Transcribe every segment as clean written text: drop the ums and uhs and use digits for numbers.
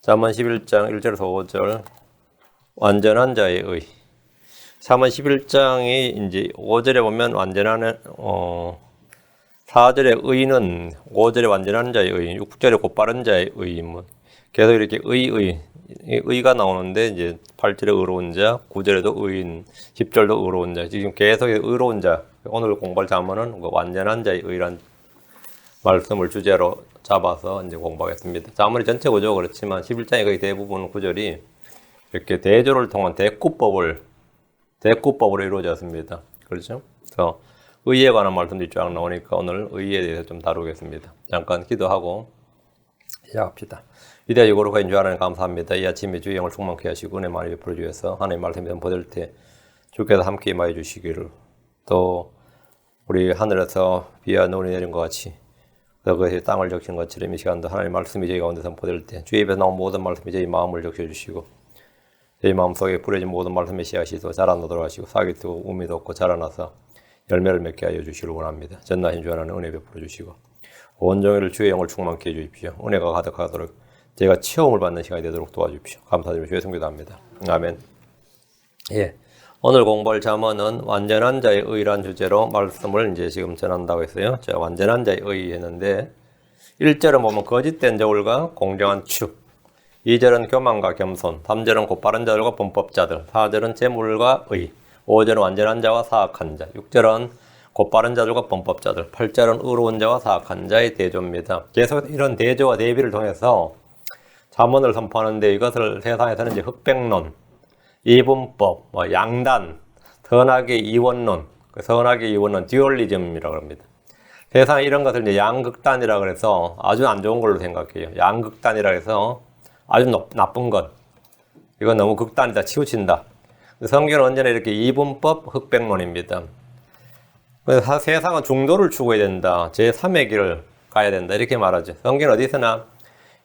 잠언 11장 1절에서 5절 완전한 자의 의. 잠언 11장이 이제 5절에 보면 완전한 4절의 의는 5절에 완전한 자의 의, 6절에 곧바른 자의 의. 뭐 계속 이렇게 의가 나오는데 이제 8절에 의로운 자, 9절에도 의인, 10절도 의로운 자. 지금 계속 의로운 자. 오늘 공부할 잠언은 완전한 자의 의란 말씀을 주제로 잡아서 이제 공부하겠습니다. 잠언이 전체 구조가 그렇지만 11장의 거의 대부분 구절이 이렇게 대조를 통한 대꾸법으로 이루어졌습니다. 그렇죠? 그래서 의에 관한 말씀들이 쫙 나오니까 오늘 의에 대해서 좀 다루겠습니다. 잠깐 기도하고 시작합시다. 위대하고 거룩하신 주 하나님 감사합니다. 이 아침에 주의 영을 충만케 하시고 은혜 많이 베풀어 주셔서 하나님 말씀이 전포될 때 주께서 함께 임하여 주시기를, 또 우리 하늘에서 비와 눈이 내린 것 같이 그것이 땅을 적신 것처럼 이 시간도 하나님 말씀이 저희 가운데 선포될 때 주의 입에서 나온 모든 말씀이 저희 마음을 적셔주시고 저희 마음속에 뿌려진 모든 말씀의 씨앗이 자라나도록 하시고 사기 뜨고 우미도 없고 자라나서 열매를 맺게 하여 주시기를 원합니다. 전나신 주 하나님 은혜 베풀어 주시고 온종일 주의 영을 충만케 해 주십시오. 은혜가 가득하도록 제가 체험을 받는 시간이 되도록 도와주십시오. 감사드리며 주의 성기도 합니다. 아멘. 예. 오늘 공부할 잠언은 완전한 자의 의란 주제로 말씀을 이제 지금 전한다고 했어요. 제가 완전한 자의 의 했는데 1절은 보면 거짓된 저울과 공정한 축, 2절은 교만과 겸손, 3절은 곧바른 자들과 범법자들, 4절은 재물과 의, 5절은 완전한 자와 사악한 자, 6절은 곧바른 자들과 범법자들, 8절은 의로운 자와 사악한 자의 대조입니다. 계속 이런 대조와 대비를 통해서 잠언을 선포하는데 이것을 세상에서는 이제 흑백론, 이분법, 양단, 선악의 이원론, 듀얼리즘이라고 합니다. 세상에 이런 것을 이제 양극단이라고 해서 아주 안 좋은 걸로 생각해요. 양극단이라고 해서 아주 나쁜 것. 이건 너무 극단이다, 치우친다. 성경은 언제나 이렇게 이분법, 흑백론입니다. 그래서 세상은 중도를 추구해야 된다. 제3의 길을 가야 된다. 이렇게 말하죠. 성경은 어디서나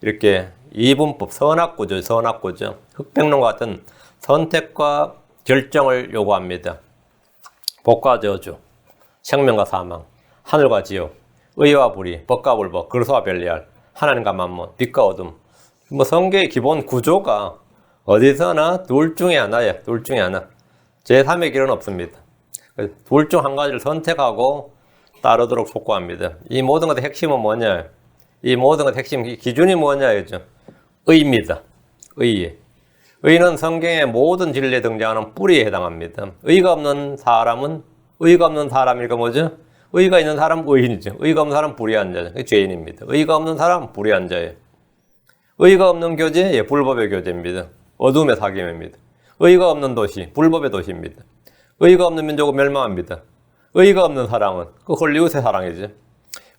이렇게 이분법, 선악구조, 흑백론 같은 선택과 결정을 요구합니다. 복과 저주, 생명과 사망, 하늘과 지옥, 의와 불의, 법과 불법, 그리스도와 별리할, 하나님과 만몬, 빛과 어둠. 성경의 기본 구조가 어디서나 둘 중에 하나예요. 둘 중에 하나. 제3의 길은 없습니다. 둘 중 한 가지를 선택하고 따르도록 촉구합니다. 이 모든 것의 핵심은 뭐냐? 이 모든 것의 핵심 기준이 뭐냐죠? 의입니다. 의. 의는 성경의 모든 진리에 등장하는 뿌리에 해당합니다. 의가 없는 사람이니까 뭐죠? 의가 있는 사람은 의인이죠. 의가 없는 사람은 불의한 자죠. 죄인입니다. 의가 없는 사람은 불의한 자예요. 의가 없는 교제, 불법의 교제입니다. 어둠의 사귐입니다. 의가 없는 도시, 불법의 도시입니다. 의가 없는 민족은 멸망합니다. 의가 없는 사랑은 헐리우드의 사랑이죠.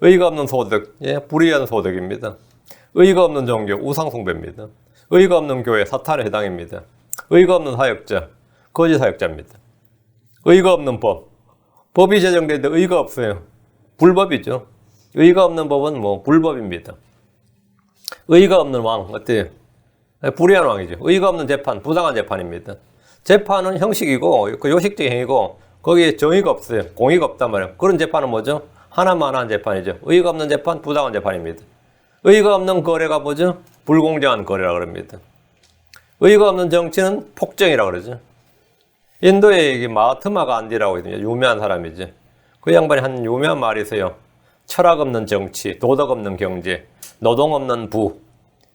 의가 없는 소득, 불의한 소득입니다. 의가 없는 종교, 우상숭배입니다. 의가 없는 교회, 사탄에 해당입니다. 의가 없는 사역자, 거짓 사역자입니다. 의가 없는 법이 제정되는데 의가 없어요. 불법이죠. 의가 없는 법은 불법입니다. 의가 없는 왕, 어때요? 불의한 왕이죠. 의가 없는 재판, 부당한 재판입니다. 재판은 형식이고, 요식적인 행위고, 거기에 정의가 없어요. 공의가 없단 말이에요. 그런 재판은 뭐죠? 하나만 한 재판이죠. 의가 없는 재판, 부당한 재판입니다. 의가 없는 거래가 뭐죠? 불공정한 거래라고 합니다. 의가 없는 정치는 폭정이라고 그러죠. 인도에 마하트마 간디라고 있거든요. 유명한 사람이죠. 그 양반이 한 유명한 말이 있어요. 철학 없는 정치, 도덕 없는 경제, 노동 없는 부,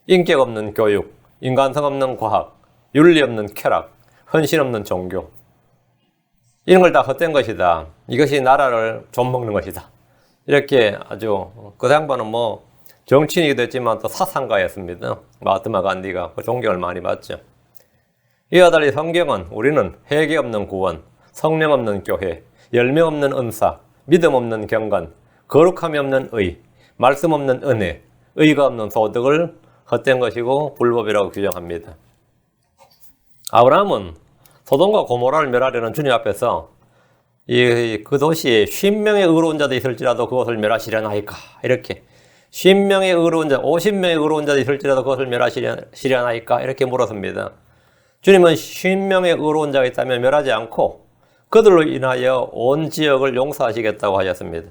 인격 없는 교육, 인간성 없는 과학, 윤리 없는 쾌락, 헌신 없는 종교. 이런 걸 다 헛된 것이다. 이것이 나라를 좀먹는 것이다. 이렇게 아주 그 양반은 정치인이기도 했지만 또 사상가였습니다. 마하트마 간디가 존경을 많이 받죠. 이와 달리 성경은 우리는 회개 없는 구원, 성령 없는 교회, 열매 없는 은사, 믿음 없는 경건, 거룩함이 없는 의, 말씀 없는 은혜, 의가 없는 소득을 헛된 것이고 불법이라고 규정합니다. 아브라함은 소돔과 고모라를 멸하려는 주님 앞에서 그 도시에 50명의 의로운 자도 있을지라도 그것을 멸하시려나이까, 이렇게 50명의 의로운 자, 50명의 의로운 자도 있을지라도 그것을 멸하시려나이까, 이렇게 물었습니다. 주님은 50명의 의로운 자가 있다면 멸하지 않고 그들로 인하여 온 지역을 용서하시겠다고 하셨습니다.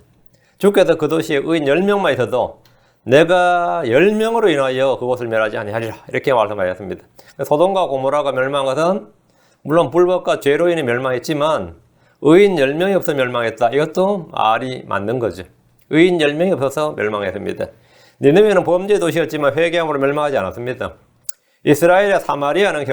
주께서 그 도시에 의인 10명만 있어도 내가 10명으로 인하여 그곳을 멸하지 아니하리라. 이렇게 말씀하셨습니다. 소돔과 고모라가 멸망한 것은 물론 불법과 죄로 인해 멸망했지만 의인 10명이 없어 멸망했다. 이것도 말이 맞는 거죠. 의인 10명이 없어서 멸망했습니다. 니느웨는 범죄 도시였지만 회개함으로 멸망하지 않았습니다. 이스라엘의 사마리아는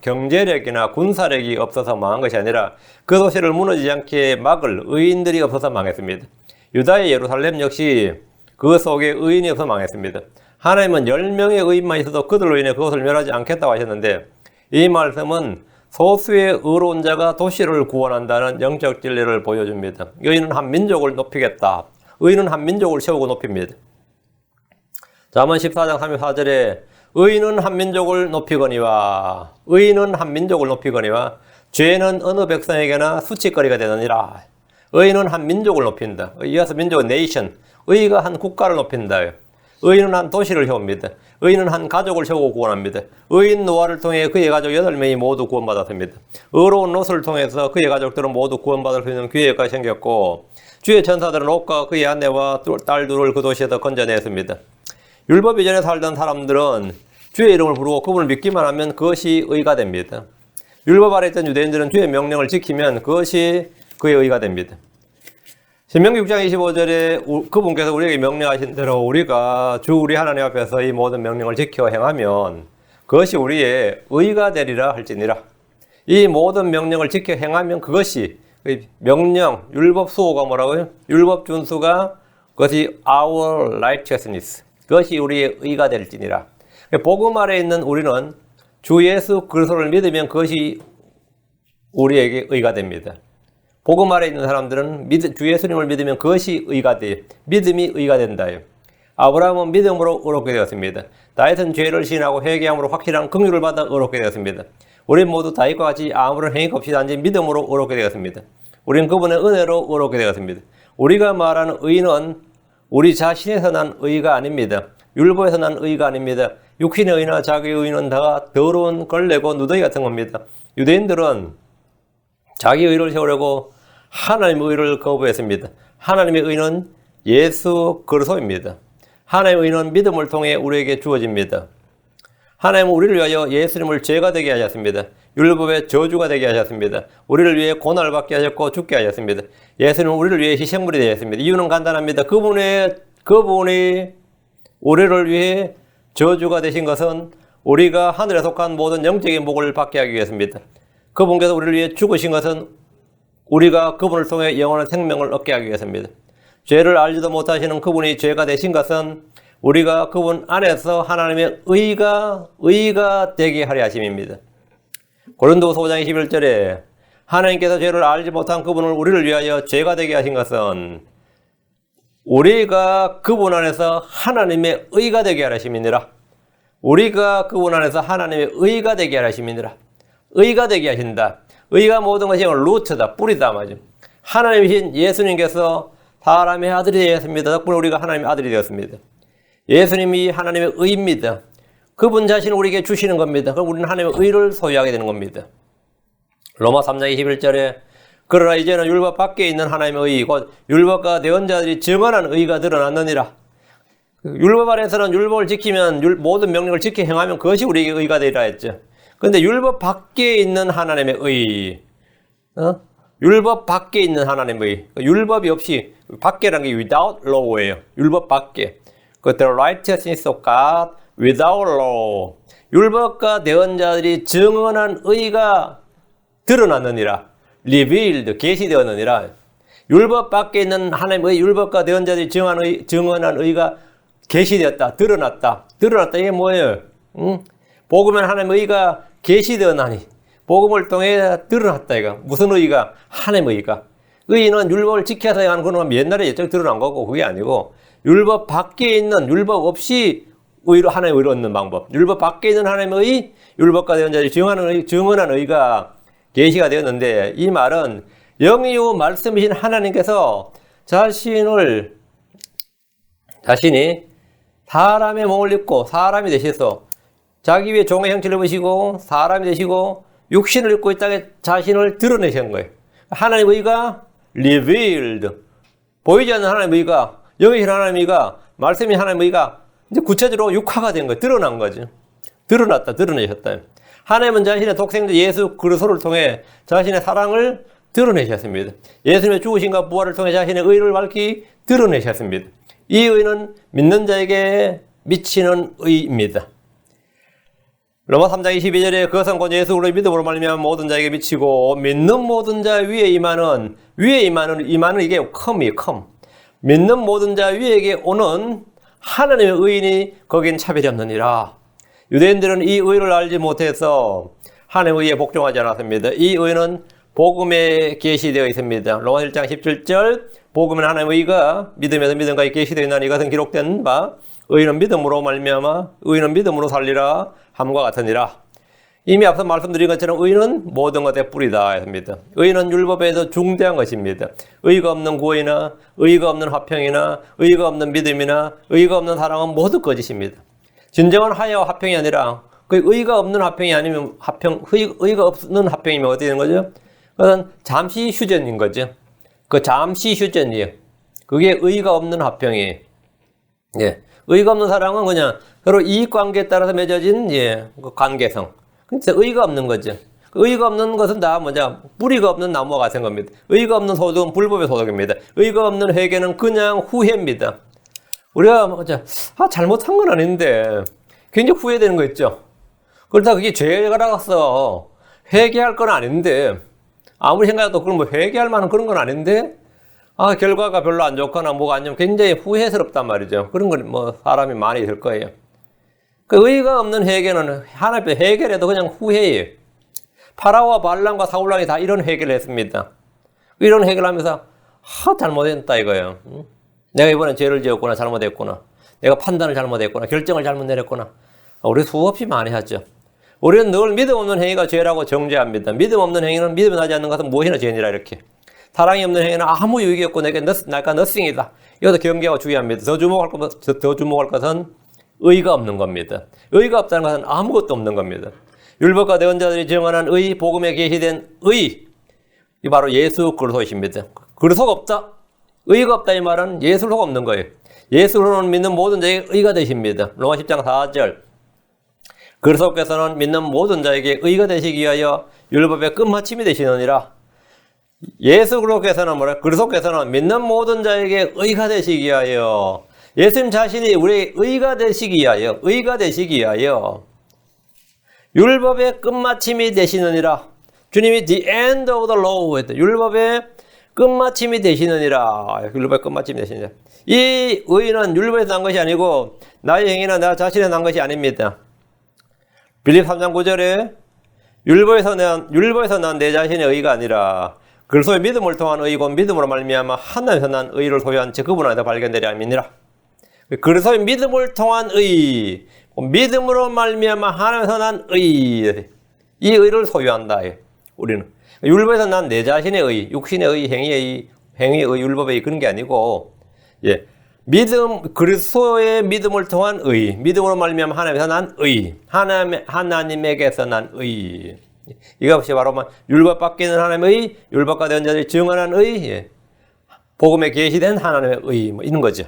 경제력이나 군사력이 없어서 망한 것이 아니라 그 도시를 무너지지 않게 막을 의인들이 없어서 망했습니다. 유다의 예루살렘 역시 그 속에 의인이 없어서 망했습니다. 하나님은 10명의 의인만 있어도 그들로 인해 그것을 멸하지 않겠다고 하셨는데 이 말씀은 소수의 의로운 자가 도시를 구원한다는 영적 진리를 보여줍니다. 의인은 한 민족을 높이겠다. 의인은 한 민족을 세우고 높입니다. 잠언 14장 34절에 의인은 한 민족을 높이거니와 의인은 한 민족을 높이거니와 죄는 어느 백성에게나 수치거리가 되느니라. 의인은 한 민족을 높인다. 이어서 민족은 네이션. 의가 한 국가를 높인다. 의인은 한 도시를 세웁니다. 의인은 한 가족을 세우고 구원합니다. 의인 노아를 통해 그의 가족 8명이 모두 구원받았습니다. 의로운 롯을 통해서 그의 가족들은 모두 구원받을 수 있는 기회가 생겼고 주의 천사들은 롯과 그의 아내와 딸 둘을 그 도시에서 건져냈습니다. 율법 이전에 살던 사람들은 주의 이름을 부르고 그분을 믿기만 하면 그것이 의가 됩니다. 율법 아래 있던 유대인들은 주의 명령을 지키면 그것이 그의 의가 됩니다. 신명기 6장 25절에 그분께서 우리에게 명령하신 대로 우리가 주 우리 하나님 앞에서 이 모든 명령을 지켜 행하면 그것이 우리의 의가 되리라 할지니라. 이 모든 명령을 지켜 행하면 그것이 명령, 율법 수호가 뭐라고요? 율법 준수가 그것이 our righteousness. 그것이 우리의 의가 될지니라. 복음 아래 있는 우리는 주 예수 그리스도를 믿으면 그것이 우리에게 의가 됩니다. 복음 아래 있는 사람들은 주 예수님을 믿으면 그것이 의가 돼요. 믿음이 의가 된다요. 아브라함은 믿음으로 의롭게 되었습니다. 다윗은 죄를 시인하고 회개함으로 확실한 긍휼을 받아 의롭게 되었습니다. 우린 모두 다윗과 같이 아무런 행위 없이 단지 믿음으로 의롭게 되었습니다. 우린 그분의 은혜로 의롭게 되었습니다. 우리가 말하는 의는 우리 자신에서 난 의가 아닙니다. 율법에서 난 의가 아닙니다. 육신의 의나 자기의 의는 다 더러운 걸레고 누더기 같은 겁니다. 유대인들은 자기 의를 세우려고 하나님의 의를 거부했습니다. 하나님의 의는 예수 그리스도입니다. 하나님의 의는 믿음을 통해 우리에게 주어집니다. 하나님은 우리를 위하여 예수님을 죄가 되게 하셨습니다. 율법의 저주가 되게 하셨습니다. 우리를 위해 고난을 받게 하셨고 죽게 하셨습니다. 예수님은 우리를 위해 희생물이 되었습니다. 이유는 간단합니다. 그분이 우리를 위해 저주가 되신 것은 우리가 하늘에 속한 모든 영적인 복을 받게 하기 위해서입니다. 그분께서 우리를 위해 죽으신 것은 우리가 그분을 통해 영원한 생명을 얻게 하기 위해서입니다. 죄를 알지도 못하시는 그분이 죄가 되신 것은 우리가 그분 안에서 하나님의 의가 되게 하려 하심입니다. 고린도후서 5장 21절에 하나님께서 죄를 알지 못한 그분을 우리를 위하여 죄가 되게 하신 것은 우리가 그분 안에서 하나님의 의가 되게 하려 하심이니라. 우리가 그분 안에서 하나님의 의가 되게 하려 하심이니라. 의가 되게 하신다. 의가 모든 것이 루트다, 뿌리다 말이죠. 하나님이신 예수님께서 사람의 아들이 되었습니다. 덕분에 우리가 하나님의 아들이 되었습니다. 예수님이 하나님의 의입니다. 그분 자신을 우리에게 주시는 겁니다. 그럼 우리는 하나님의 의를 소유하게 되는 겁니다. 로마 3장 21절에 그러나 이제는 율법 밖에 있는 하나님의 의, 곧 율법과 대언자들이 증언한 의가 드러났느니라. 율법 아래서는 율법을 지키면 모든 명령을 지켜 행하면 그것이 우리에게 의가 되리라 했죠. 그런데 율법 밖에 있는 하나님의 의, 율법 밖에 있는 하나님의 의, 율법이 없이 밖에라는 게 without law예요. 율법 밖에. 그 the righteousness of God without law. 율법과 대언자들이 증언한 의가 드러났느니라. revealed, 계시되었느니라. 율법 밖에 있는 하나님의 율법과 대언자들이 증언한 의가 계시되었다. 드러났다. 이게 뭐예요? 복음은 하나님의 의가 계시되었나니. 복음을 통해 드러났다. 이거. 무슨 의가? 하나님의 의가. 의는 율법을 지켜서 하는 거는 옛날에 예적 드러난 거고 그게 아니고 율법 밖에 있는 율법 없이 의로 하나님의 의로 얻는 방법. 율법 밖에 있는 하나님의 의, 율법과 대언자들이 증언한 의가 계시가 되었는데 이 말은 영이요 말씀이신 하나님께서 자신이 사람의 몸을 입고 사람이 되셔서 자기 위해 종의 형체를 입으시고 사람이 되시고 육신을 입고 이 땅에 자신을 드러내신 거예요. 하나님의 의가 revealed, 보이지 않는 하나님의 의가, 영이신 하나님의 의가 말씀이 하나님의 의가 이제 구체적으로 육화가 된 거예요. 드러난 거죠. 드러내셨다. 하나님은 자신의 독생자 예수 그리스도를 통해 자신의 사랑을 드러내셨습니다. 예수님의 죽으심과 부활을 통해 자신의 의를 밝히 드러내셨습니다. 이 의는 믿는 자에게 미치는 의입니다. 로마 3장 22절에 그것은 곧 예수 그리스도의 믿음으로 말미암아 모든 자에게 미치고 믿는 모든 자 위에 임하는 이게 컴. 믿는 모든 자 위에게 오는 하나님의 의인이 거긴 차별이 없느니라. 유대인들은 이 의를 알지 못해서 하나님의 의에 복종하지 않았습니다. 이 의는 복음에 계시되어 있습니다. 로마 1장 17절 복음은 하나님의 의가 믿음에서 믿음까지 계시되어 있나니 이것은 기록된 바 의는 믿음으로 말미암아 의는 믿음으로 살리라 함과 같으니라. 이미 앞서 말씀드린 것처럼 의는 모든 것의 뿌리다 했습니다. 의는 율법에서 중대한 것입니다. 의가 없는 구원이나 의가 없는 화평이나 의가 없는 믿음이나 의가 없는 사랑은 모두 거짓입니다. 진정한 화해와 화평이 아니라 그 의가 없는 화평이 아니면 의가 없는 화평이면 어떻게 되는 거죠? 그건 잠시 휴전인 거죠. 그 잠시 휴전이에요. 그게 의가 없는 화평이에요. 예. 의가 없는 사랑은 그냥 서로 이익관계에 따라서 맺어진 그 관계성. 그러니까 의가 없는 거죠. 의가 없는 것은 다 뿌리가 없는 나무와 같은 겁니다. 의가 없는 소득은 불법의 소득입니다. 의가 없는 회개는 그냥 후회입니다. 우리가 잘못한 건 아닌데 굉장히 후회되는 거 있죠. 그러다 그게 죄라서 회개할 건 아닌데 아무리 생각해도 그럼 회개할 만한 그런 건 아닌데 결과가 별로 안 좋거나 뭐가 아니면 굉장히 후회스럽단 말이죠. 그런 건 사람이 많이 있을 거예요. 그 의가 없는 회개는 하나님 앞에 회개를 해도 그냥 후회예요. 파라오와 발람과 사울랑이 다 이런 회개를 했습니다. 이런 회개를 하면서 잘못했다 이거예요. 내가 이번엔 죄를 지었구나, 잘못했구나. 내가 판단을 잘못했구나, 결정을 잘못 내렸구나. 우리 수없이 많이 하죠. 우리는 늘 믿음 없는 행위가 죄라고 정죄합니다. 믿음 없는 행위는 믿음이 나지 않는 것은 무엇이나 죄니라 이렇게. 사랑이 없는 행위는 아무 유익이 없고 내가 너싱이다. 이것도 경계하고 주의합니다. 더 주목할 것은 의가 없는 겁니다. 의가 없다는 것은 아무것도 없는 겁니다. 율법과 대언자들이 정언한 의, 복음에 계시된 의, 이 바로 예수 그리스도이십니다. 그리스도가 없다. 의가 없다 이 말은 예수가 없는 거예요. 예수로는 믿는 모든 자에게 의가 되십니다. 로마 10장 4절 그리스도께서는 믿는 모든 자에게 의가 되시기 위하여 율법의 끝마침이 되시느니라. 예수 그리스도께서는 믿는 모든 자에게 의가 되시기 위하여 예수님 자신이 우리의 의가 되시기 위하여 율법의 끝마침이 되시느니라. 주님이 the end of the law 했다. 율법의 끝마침이 되시느니라. 율법의 끝마침이 되시느니라. 이 의는 율법에서 난 것이 아니고 나의 행위나 나 자신에 난 것이 아닙니다. 빌립 3장 9절에 율법에서 난 내 자신의 의가 아니라 그리스도의 믿음을 통한 의고 믿음으로 말미암아 하나님에서 난 의를 소유한 즉 그분 안에서 발견되리 함이니라. 그리스도의 믿음을 통한 의, 믿음으로 말미암아 하나님에서 난 의, 이 의를 소유한다. 우리는 율법에서 난 내 자신의 의, 육신의 의, 행위의 의, 율법의 의 그런 게 아니고, 그리스도의 믿음을 통한 의, 믿음으로 말미암아 하나님에서 난 의, 하나님에게서 난 의. 이것이 바로 율법 밖에는 하나님의 의, 율법과 대언자들이 증언한 의, 복음에 계시된 하나님의 의, 이런 거죠.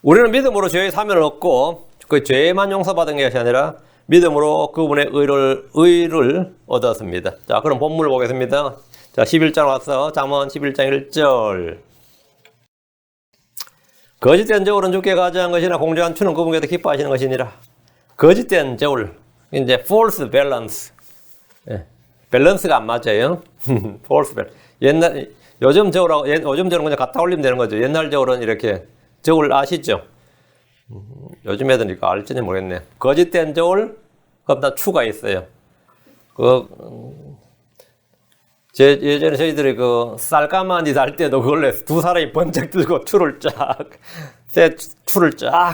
우리는 믿음으로 죄의 사면을 얻고 그 죄만 용서받은 것이 아니라 믿음으로 그분의 의를 얻었습니다. 자, 그럼 본문을 보겠습니다. 자, 11장 와서 잠언 11장 1절. 거짓된 저울은 주께 가져간 것이나 공정한 추는 그분께서 기뻐하시는 것이니라. 거짓된 저울, 이제 false balance. 밸런스가 안 맞아요. false balance. 요즘 저울은 그냥 갖다 올리면 되는 거죠. 옛날 저울은 이렇게 저울 아시죠? 요즘 애들 이거 알지는 모르겠네. 거짓된 저울, 그다 추가 있어요. 예전에 저희들이 쌀가마니 달 때도 그걸로 해서 두 사람이 번쩍 들고 추를 쫙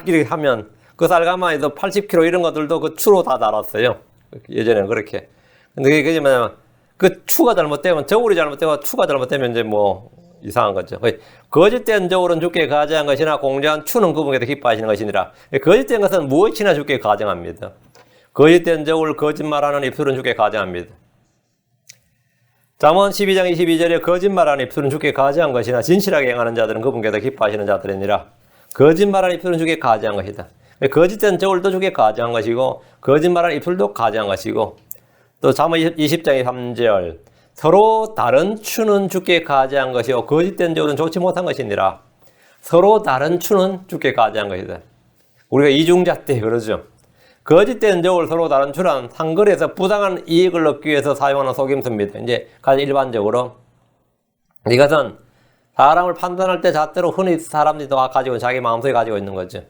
이렇게 하면 그 쌀가마니도 80kg 이런 것들도 그 추로 다 달았어요. 예전에는 그렇게. 근데 그게 뭐냐면 그 추가 잘못되면 저울이 잘못되고 추가 잘못되면 이제 이상한 거죠. 거짓된 저울은 주께 가져간 것이나 공정한 추는 그분께서 기뻐하시는 것이니라. 거짓된 것은 무엇이나 주께 가정합니다. 거짓된 저울, 거짓말하는 입술은 주께 가정합니다. 잠언 12장 22절에 거짓말하는 입술은 주께 가지한 것이나 진실하게 행하는 자들은 그분께서 기뻐하시는 자들이니라. 거짓말하는 입술은 주께 가지한 것이다. 거짓된 저울도 주께 가지한 것이고 거짓말하는 입술도 가지한 것이고 또 잠언 20장 3절 서로 다른 추는 주께 가지한 것이요 거짓된 저울은 좋지 못한 것이니라. 서로 다른 추는 주께 가지한 것이다. 우리가 이중잣 때 그러죠. 거짓된 저울 서로 다른 추란 상거래에서 부당한 이익을 얻기 위해서 사용하는 속임수입니다. 이제 가장 일반적으로 이것은 사람을 판단할 때 잣대로 흔히 사람들이 다 가지고 자기 마음속에 가지고 있는 거죠.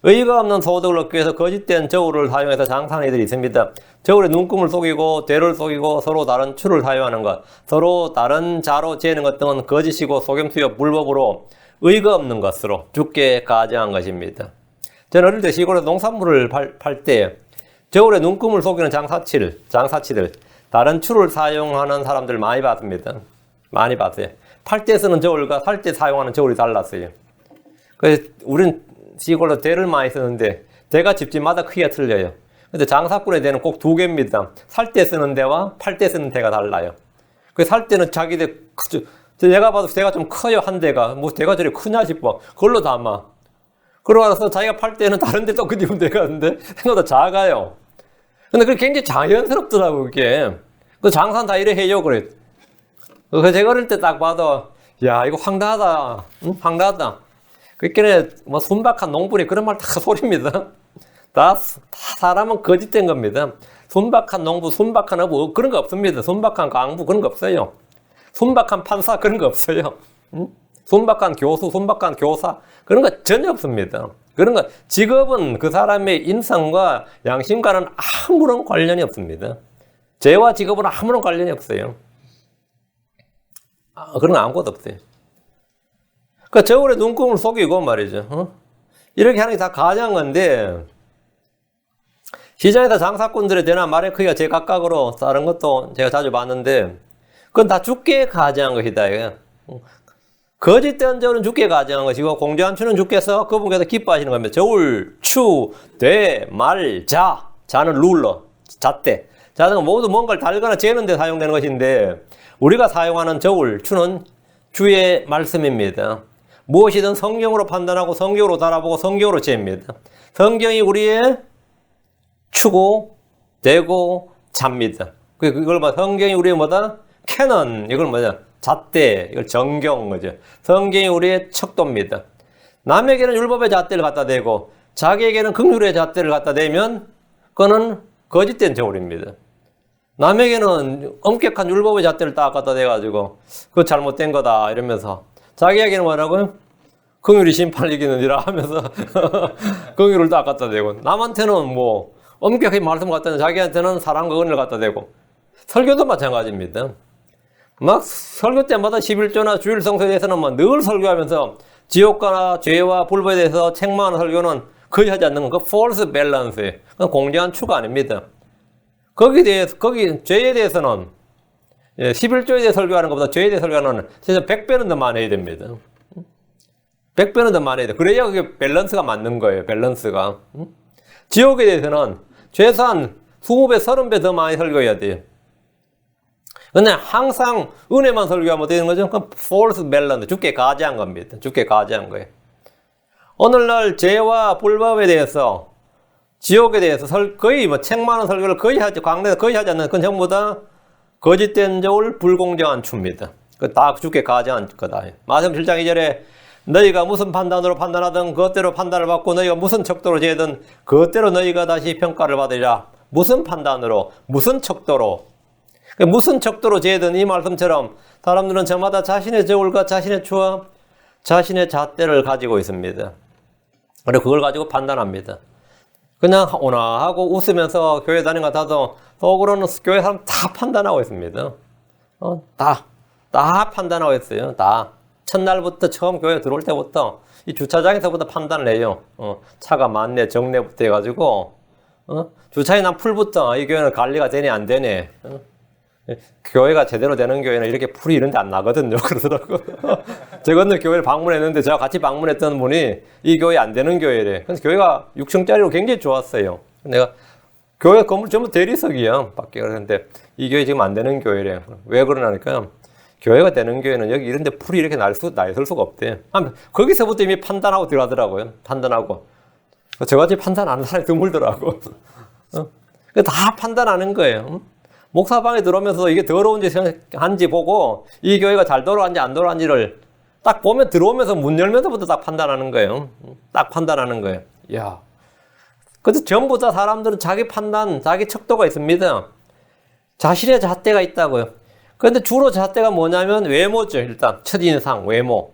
의의가 없는 소득을 얻기 위해서 거짓된 저울을 사용해서 장사하는 이들이 있습니다. 저울에 눈금을 속이고 대를 속이고 서로 다른 추를 사용하는 것, 서로 다른 자로 재는 것 등은 거짓이고 속임수여 불법으로 의의가 없는 것으로 주께 가증한 것입니다. 저는 어릴 때 시골에서 농산물을 팔 때 저울에 눈금을 속이는 장사치들, 다른 추를 사용하는 사람들 많이 봤습니다. 많이 봤어요. 팔 때 쓰는 저울과 살 때 사용하는 저울이 달랐어요. 그래서 우린 시골로 대를 많이 쓰는데 대가 집집마다 크기가 틀려요. 근데 장사꾼의 대는 꼭 두 개입니다. 살 때 쓰는 대와 팔 때 쓰는 대가 달라요. 그 살 때는 자기 대 내가 봐도 대가 좀 커요. 한 대가 뭐 대가 저리 크냐 싶어. 그걸로 담아. 그러고 나서 자기가 팔 때는 다른 데 또 끄집은 대가 있는데 생각보다 작아요. 근데 그게 굉장히 자연스럽더라고 그게. 그 장사는 다 이래 해요 그래. 그 제가 어릴 때 딱 봐도 야 이거 황당하다. 응? 황당하다. 그렇게 뭐 순박한 농부리 그런 말 다 소리입니다. 다 사람은 거짓된 겁니다. 순박한 농부, 순박한 어부 그런 거 없습니다. 순박한 강부 그런 거 없어요. 순박한 판사 그런 거 없어요. 응? 순박한 교수, 순박한 교사 그런 거 전혀 없습니다. 그런 거 직업은 그 사람의 인성과 양심과는 아무런 관련이 없습니다. 죄와 직업은 아무런 관련이 없어요. 그런 거 아무것도 없어요. 그 저울에 눈금을 속이고 말이죠. 이렇게 하는 게 다 가장한 건데 시장에서 장사꾼들의 대나 말의 크기가 제각각으로 다른 것도 제가 자주 봤는데 그건 다 주께 가장한 것이다. 거짓된 저울은 주께 가장한 것이고 공정한 추는 주께서 그분께서 기뻐하시는 겁니다. 저울, 추, 대, 말, 자. 자는 룰러, 잣대. 자는 모두 뭔가를 달거나 재는 데 사용되는 것인데 우리가 사용하는 저울, 추는 주의 말씀입니다. 무엇이든 성경으로 판단하고 성경으로 달아보고 성경으로 잽니다. 성경이 우리의 추고, 대고, 잡니다. 그걸 뭐 성경이 우리의 뭐다? 캐논, 이걸 뭐냐? 잣대, 이걸 정경, 거죠. 성경이 우리의 척도입니다. 남에게는 율법의 잣대를 갖다 대고 자기에게는 긍휼의 잣대를 갖다 대면 그거는 거짓된 저울입니다. 남에게는 엄격한 율법의 잣대를 딱 갖다 대가지고 그거 잘못된 거다 이러면서 자기에게는 뭐라고요? 긍휼이 심판을 이기느니라 하면서 긍휼을 딱 갖다 대고 남한테는 뭐 엄격하게 말씀 갖다 대고 자기한테는 사랑과 은혜를 갖다 대고 설교도 마찬가지입니다. 막 설교 때마다 11조나 주일 성서에 대해서는 뭐 늘 설교하면서 지옥과 죄와 불법에 대해서 책망하는 설교는 거의 하지 않는 건 그 false balance예요. 그건 공정한 추가 아닙니다. 거기 죄에 대해서는 11조에 대해 설교하는 것보다 죄에 대해 설교하는 진짜 100배는 더 많이 해야 됩니다. 100배는 더 많이 해야 돼. 그래야 그게 밸런스가 맞는 거예요. 밸런스가. 지옥에 대해서는 최소한 20배, 30배 더 많이 설교해야 돼요. 근데 항상 은혜만 설교하면 되는 거죠. 그건 false balance, 주께 가지한 겁니다. 주께 가지한 거예요. 오늘날 죄와 불법에 대해서, 지옥에 대해서 거의 뭐 책만한 설교를 광내에서 거의 하지 않는 그건 전부 다 거짓된 저울, 불공정한 추입니다. 그 다 주께 가지한 거다. 마태복음 7장 2절에 너희가 무슨 판단으로 판단하든 그것대로 판단을 받고 너희가 무슨 척도로 재든 그것대로 너희가 다시 평가를 받으리라. 무슨 판단으로, 무슨 척도로, 무슨 척도로 재든 이 말씀처럼 사람들은 저마다 자신의 저울과 자신의 추와 자신의 잣대를 가지고 있습니다. 그리고 그걸 가지고 판단합니다. 그냥 오나 하고 웃으면서 교회 다니는 것 같아도 속으로는 교회 사람 다 판단하고 있습니다. 다 판단하고 있어요. 다. 첫날부터 처음 교회 들어올 때부터 이 주차장에서부터 판단을 해요. 차가 많네, 적네부터 해가지고 주차해 난 풀부터 이 교회는 관리가 되네, 안 되네. 교회가 제대로 되는 교회는 이렇게 풀이 이런 데 안 나거든요. 그러더라고. 제가 오늘 교회를 방문했는데 제가 같이 방문했던 분이 이 교회 안 되는 교회래. 그래서 교회가 6층짜리로 굉장히 좋았어요. 내가 교회 건물 전부 대리석이야. 밖에. 그런데 이 교회 지금 안 되는 교회래. 왜 그러냐니까 교회가 되는 교회는 여기 이런 데 풀이 이렇게 나 있을 수가 없대. 거기서부터 이미 판단하고 들어가더라고요. 판단하고. 저같이 판단하는 사람이 드물더라고. 다 판단하는 거예요. 목사방에 들어오면서 이게 더러운지 한지 보고 이 교회가 잘 돌아가는지 안 돌아가는지를 딱 보면 들어오면서 문 열면서부터 딱 판단하는 거예요. 딱 판단하는 거예요. 이야. 그래서 전부 다 사람들은 자기 판단, 자기 척도가 있습니다. 자신의 잣대가 있다고요. 그런데 주로 잣대가 뭐냐면 외모죠. 일단 첫인상, 외모.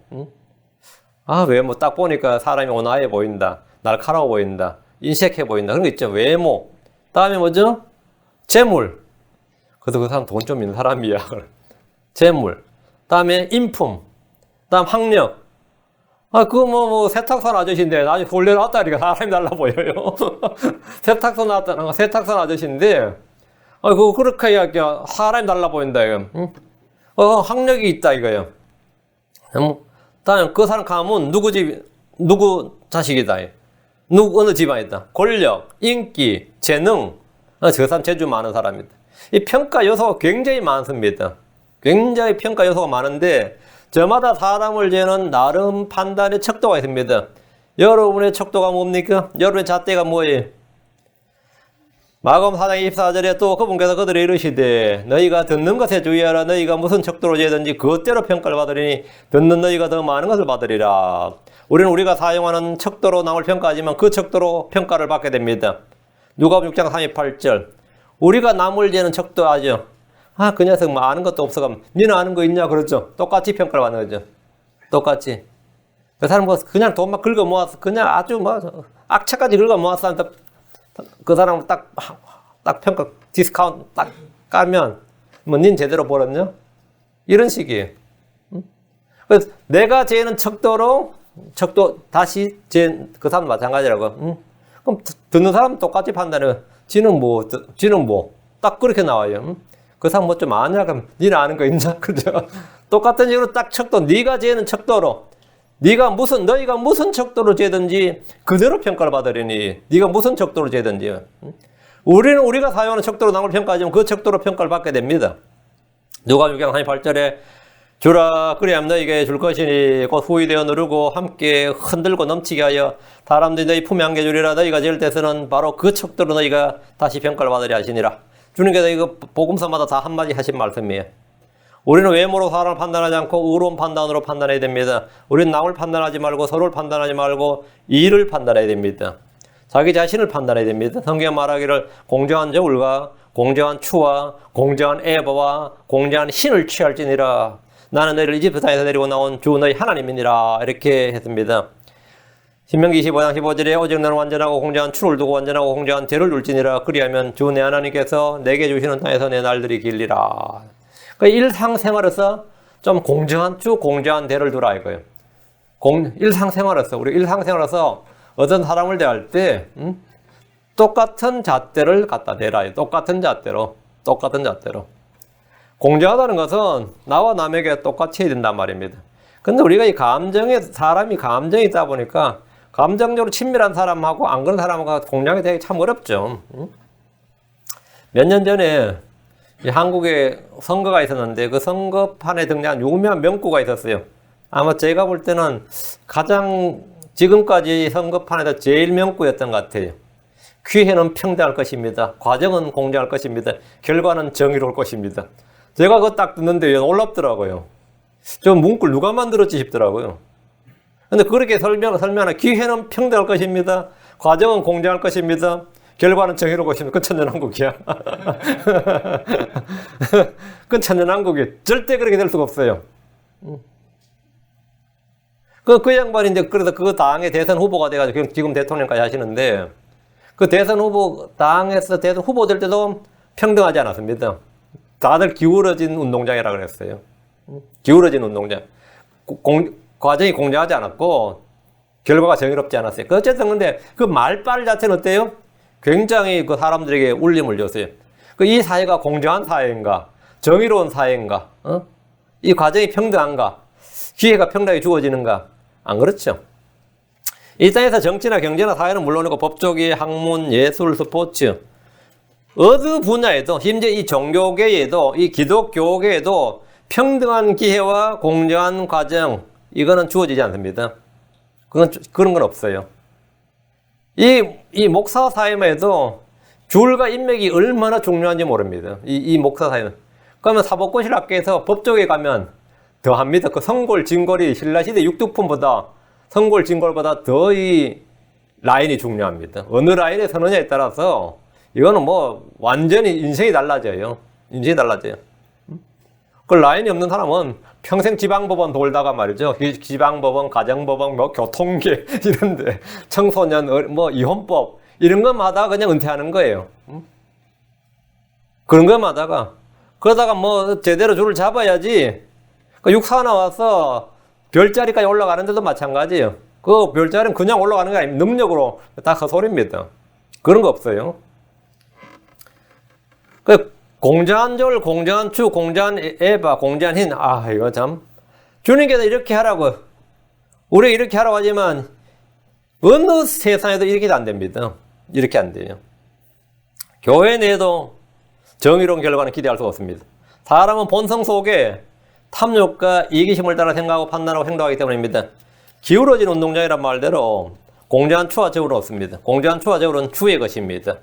외모 딱 보니까 사람이 온화해 보인다. 날카로워 보인다. 인색해 보인다. 그런 거 있죠. 외모. 다음에 뭐죠? 재물. 그래도 그 사람 돈 좀 있는 사람이야. 재물. 다음에 인품. 다음 학력. 세탁소 아저씨인데, 나중에 돌려 나왔다, 니까 사람이 달라 보여요. 세탁소 나왔다는 거, 세탁소 아저씨인데, 그렇게 이야기야. 사람이 달라 보인다, 이거. 학력이 있다, 이거요. 다음, 그 사람 가면 누구 자식이다. 어느 집안이다. 권력, 인기, 재능. 저 사람 재주 많은 사람이다. 이 평가 요소가 굉장히 많습니다. 굉장히 평가 요소가 많은데, 저마다 사람을 재는 나름 판단의 척도가 있습니다. 여러분의 척도가 뭡니까? 여러분의 잣대가 뭐예요? 마가복음 4장 24절에 또 그분께서 그들에 이르시되 너희가 듣는 것에 주의하라. 너희가 무슨 척도로 재든지 그것대로 평가를 받으리니 듣는 너희가 더 많은 것을 받으리라. 우리는 우리가 사용하는 척도로 남을 평가하지만 그 척도로 평가를 받게 됩니다. 누가복음 6장 38절 우리가 남을 재는 척도하죠. 그 녀석 뭐 아는 것도 없어가면 니는 아는 거 있냐 그러죠. 똑같이 평가를 받는 거죠. 똑같이. 그 사람 그냥 돈만 긁어 모아서 그냥 아주 악착까지 긁어 모아서 그 사람 딱 평가 디스카운트 딱 까면 닌 제대로 벌었냐? 이런 식이에요. 그래서 내가 재는 척도 다시 그 사람 마찬가지라고. 그럼 듣는 사람 똑같이 판단해요. 지는 뭐 딱 그렇게 나와요. 그 사람 뭐 좀 아냐? 그럼 니는 아는 거 있냐? 그죠? 똑같은 식으로 딱 척도, 네가 재는 척도로, 너희가 무슨 척도로 재든지 그대로 평가를 받으려니, 네가 무슨 척도로 재든지. 우리는 우리가 사용하는 척도로 남을 평가하지만 그 척도로 평가를 받게 됩니다. 누가복음 6장 38절에 주라 그리하면 너희에게 줄 것이니 곧 후이되어 누르고 함께 흔들고 넘치게 하여 사람들이 너희 품에 안겨주리라. 너희가 재을 때서는 바로 그 척도로 너희가 다시 평가를 받으려 하시니라. 주님께서 이거 복음서마다 다 한마디 하신 말씀이에요. 우리는 외모로 사람을 판단하지 않고 의로운 판단으로 판단해야 됩니다. 우리는 남을 판단하지 말고 서로를 판단하지 말고 이를 판단해야 됩니다. 자기 자신을 판단해야 됩니다. 성경 말하기를 공정한 저울과 공정한 추와 공정한 에바와 공정한 신을 취할지니라. 나는 너희를 이집트 땅에서 데리고 나온 주 너희 하나님이니라. 이렇게 했습니다. 신명기 25장 15절에 오직 너는 완전하고 공정한 추를 두고 완전하고 공정한 대를 둘지니라. 그리하면 주 내 하나님께서 내게 주시는 땅에서 내 날들이 길리라. 그러니까 일상생활에서 좀 공정한 추, 공정한 대를 두라 이거예요. 일상생활에서 우리 일상생활에서 어떤 사람을 대할 때 똑같은 잣대를 갖다 대라. 똑같은 잣대로. 공정하다는 것은 나와 남에게 똑같이 해야 된단 말입니다. 근데 우리가 사람이 감정이 있다 보니까 감정적으로 친밀한 사람하고 안 그런 사람하고 공정이 되기 참 어렵죠. 몇 년 전에 한국에 선거가 있었는데 그 선거판에 등장한 유명한 명구가 있었어요. 아마 제가 볼 때는 가장 지금까지 선거판에서 제일 명구였던 것 같아요. 기회는 평등할 것입니다. 과정은 공정할 것입니다. 결과는 정의로울 것입니다. 제가 그거 딱 듣는데 놀랍더라고요. 저 문구를 누가 만들었지 싶더라고요. 근데 그렇게 설명하는 기회는 평등할 것입니다. 과정은 공정할 것입니다. 결과는 정의로울 것입니다. 그건 천연한국이야. 그건 천연한국이 절대 그렇게 될 수가 없어요. 그 양반인데 그래서 그 당의 대선 후보가 돼가지고 지금 대통령까지 하시는데 그 대선 후보 당에서 대선 후보 될 때도 평등하지 않았습니다. 다들 기울어진 운동장이라 그랬어요. 기울어진 운동장. 과정이 공정하지 않았고 결과가 정의롭지 않았어요. 어쨌든 근데 그 말빨 자체는 어때요? 굉장히 그 사람들에게 울림을 줬어요. 이 사회가 공정한 사회인가? 정의로운 사회인가? 이 과정이 평등한가? 기회가 평등하게 주어지는가? 안 그렇죠. 이 땅에서 정치나 경제나 사회는 물론이고 법조계, 학문, 예술, 스포츠 어느 분야에도, 심지어 이 종교계에도, 이 기독교계에도 평등한 기회와 공정한 과정, 이거는 주어지지 않습니다. 그런 건 없어요. 이 목사 사회만 해도 귤과 인맥이 얼마나 중요한지 모릅니다. 이 목사 사회는. 그러면 사법고시학교에서 법조계 가면 더 합니다. 그 성골, 진골이 신라시대 육두품보다 성골, 진골보다 더 이 라인이 중요합니다. 어느 라인에 서느냐에 따라서 이거는 뭐 완전히 인생이 달라져요. 인생이 달라져요. 그 라인이 없는 사람은 평생 지방법원 돌다가 말이죠. 지방법원, 가정법원, 뭐 교통계 이런데 청소년, 뭐 이혼법 이런 것만 하다가 그냥 은퇴하는 거예요. 그런 것만 하다가 그러다가 뭐 제대로 줄을 잡아야지. 육사 나와서 별자리까지 올라가는 데도 마찬가지예요. 그 별자리는 그냥 올라가는 게 아닙니다. 능력으로 다 헛소리입니다. 그런 거 없어요. 그 공정한 절, 공정한 추, 공정한 에바, 공정한 흰. 아, 이거 참. 주님께서 이렇게 하라고. 우리 이렇게 하라고 하지만, 어느 세상에도 이렇게 안 됩니다. 이렇게 안 돼요. 교회 내에도 정의로운 결과는 기대할 수가 없습니다. 사람은 본성 속에 탐욕과 이기심을 따라 생각하고 판단하고 행동하기 때문입니다. 기울어진 운동장이란 말대로 공정한 추와 저울은 없습니다. 공정한 추와 저울은 주의 것입니다.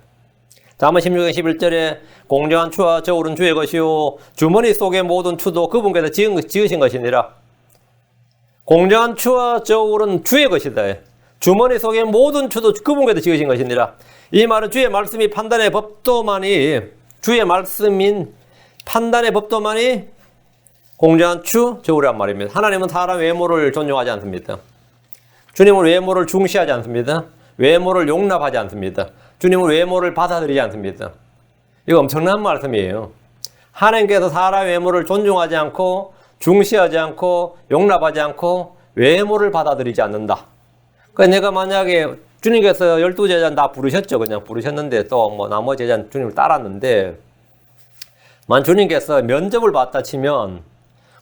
잠언 16장 11절에 공정한 추와 저울은 주의 것이요 주머니 속의 모든 추도 그분께서 지으신 것이니라. 공정한 추와 저울은 주의 것이다. 주머니 속의 모든 추도 그분께서 지으신 것이니라. 이 말은 주의 말씀이 판단의 법도만이 주의 말씀인 판단의 법도만이 공정한 추, 저울이란 말입니다. 하나님은 사람 외모를 존중하지 않습니다. 주님은 외모를 중시하지 않습니다. 외모를 용납하지 않습니다. 주님은 외모를 받아들이지 않습니다. 이거 엄청난 말씀이에요. 하나님께서 사람 외모를 존중하지 않고 중시하지 않고 용납하지 않고 외모를 받아들이지 않는다. 그러니까 내가 만약에 주님께서 12제자 다 부르셨죠. 그냥 부르셨는데 또 뭐 나머지 제자는 주님을 따랐는데 만 주님께서 면접을 봤다 치면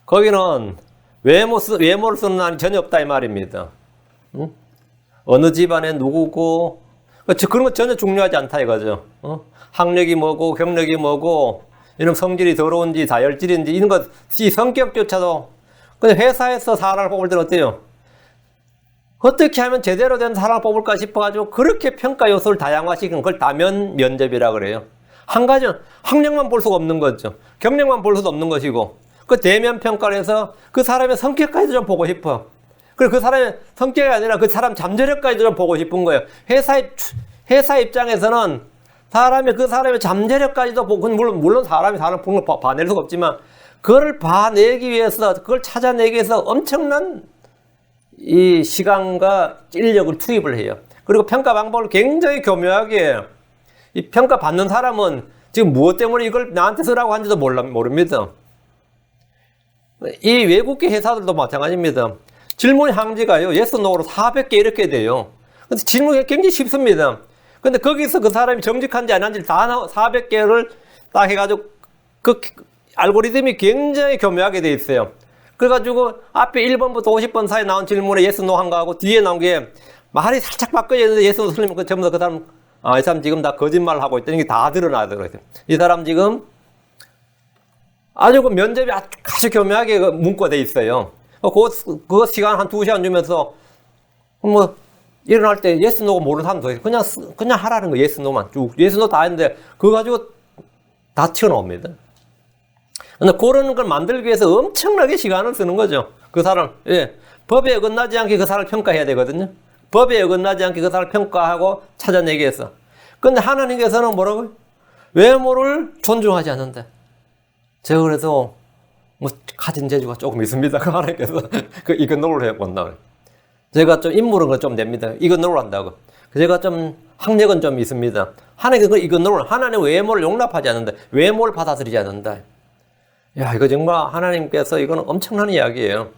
거기는 외모를 쓰는 날이 전혀 없다 이 말입니다. 응? 어느 집안에 누구고 그런 거 전혀 중요하지 않다 이거죠. 학력이 뭐고 경력이 뭐고 이런 성질이 더러운지 다혈질인지 이런 것 이 성격조차도 근데 회사에서 사람을 뽑을 때는 어때요? 어떻게 하면 제대로 된 사람을 뽑을까 싶어가지고 그렇게 평가 요소를 다양화시킨 걸 다면 면접이라 그래요. 한 가지는 학력만 볼 수가 없는 거죠. 경력만 볼 수도 없는 것이고 그 대면 평가를 해서 그 사람의 성격까지도 좀 보고 싶어. 그리고 그 사람의 성격이 아니라 그 사람 잠재력까지도 좀 보고 싶은 거예요. 회사 입장에서는 그 사람의 잠재력까지도 보고, 물론 사람이 사람 보는 걸 봐낼 수가 없지만, 그걸 봐내기 위해서, 그걸 찾아내기 위해서 엄청난 이 시간과 인력을 투입을 해요. 그리고 평가 방법을 굉장히 교묘하게, 이 평가 받는 사람은 지금 무엇 때문에 이걸 나한테 쓰라고 하는지도 모릅니다. 이 외국계 회사들도 마찬가지입니다. 질문 항지가요, yes, no로 400개 이렇게 돼요. 근데 질문이 굉장히 쉽습니다. 근데 거기서 그 사람이 정직한지 아닌지 다 400개를 딱 해가지고 그 알고리즘이 굉장히 교묘하게 돼 있어요. 그래가지고 앞에 1번부터 50번 사이에 나온 질문에 yes, no 한 거하고 뒤에 나온 게 말이 살짝 바뀌어져 있는데 yes, no 틀리면 전부 다 그 사람, 이 사람 지금 다 거짓말 하고 있다는 게 다 드러나더라고요. 이 사람 지금 아주 그 면접이 아주 교묘하게 그 문구가 돼 있어요. 그 시간 한 2시간 주면서 뭐 일어날 때 예스 노가 모르는 사람도 그냥 하라는 거 예스 노만 쭉 예스 노 다 했는데 그거 가지고 다 튀어나옵니다. 근데 그런 걸 만들기 위해서 엄청나게 시간을 쓰는 거죠. 그 사람 법에 어긋나지 않게 그 사람을 평가해야 되거든요. 법에 어긋나지 않게 그 사람을 평가하고 찾아내기 위해서. 근데 하나님께서는 뭐라고요? 외모를 존중하지 않는다. 제가 그래서 뭐 가진 재주가 조금 있습니다. 그 하나님께서 이건노를 해본다. 제가 좀 인물은 좀 됩니다. 이건노를 한다고. 제가 좀 학력은 좀 있습니다. 하나님께서 이건노를 하나님의 외모를 용납하지 않는다. 외모를 받아들이지 않는다. 야, 이거 정말 하나님께서 이거는 엄청난 이야기예요.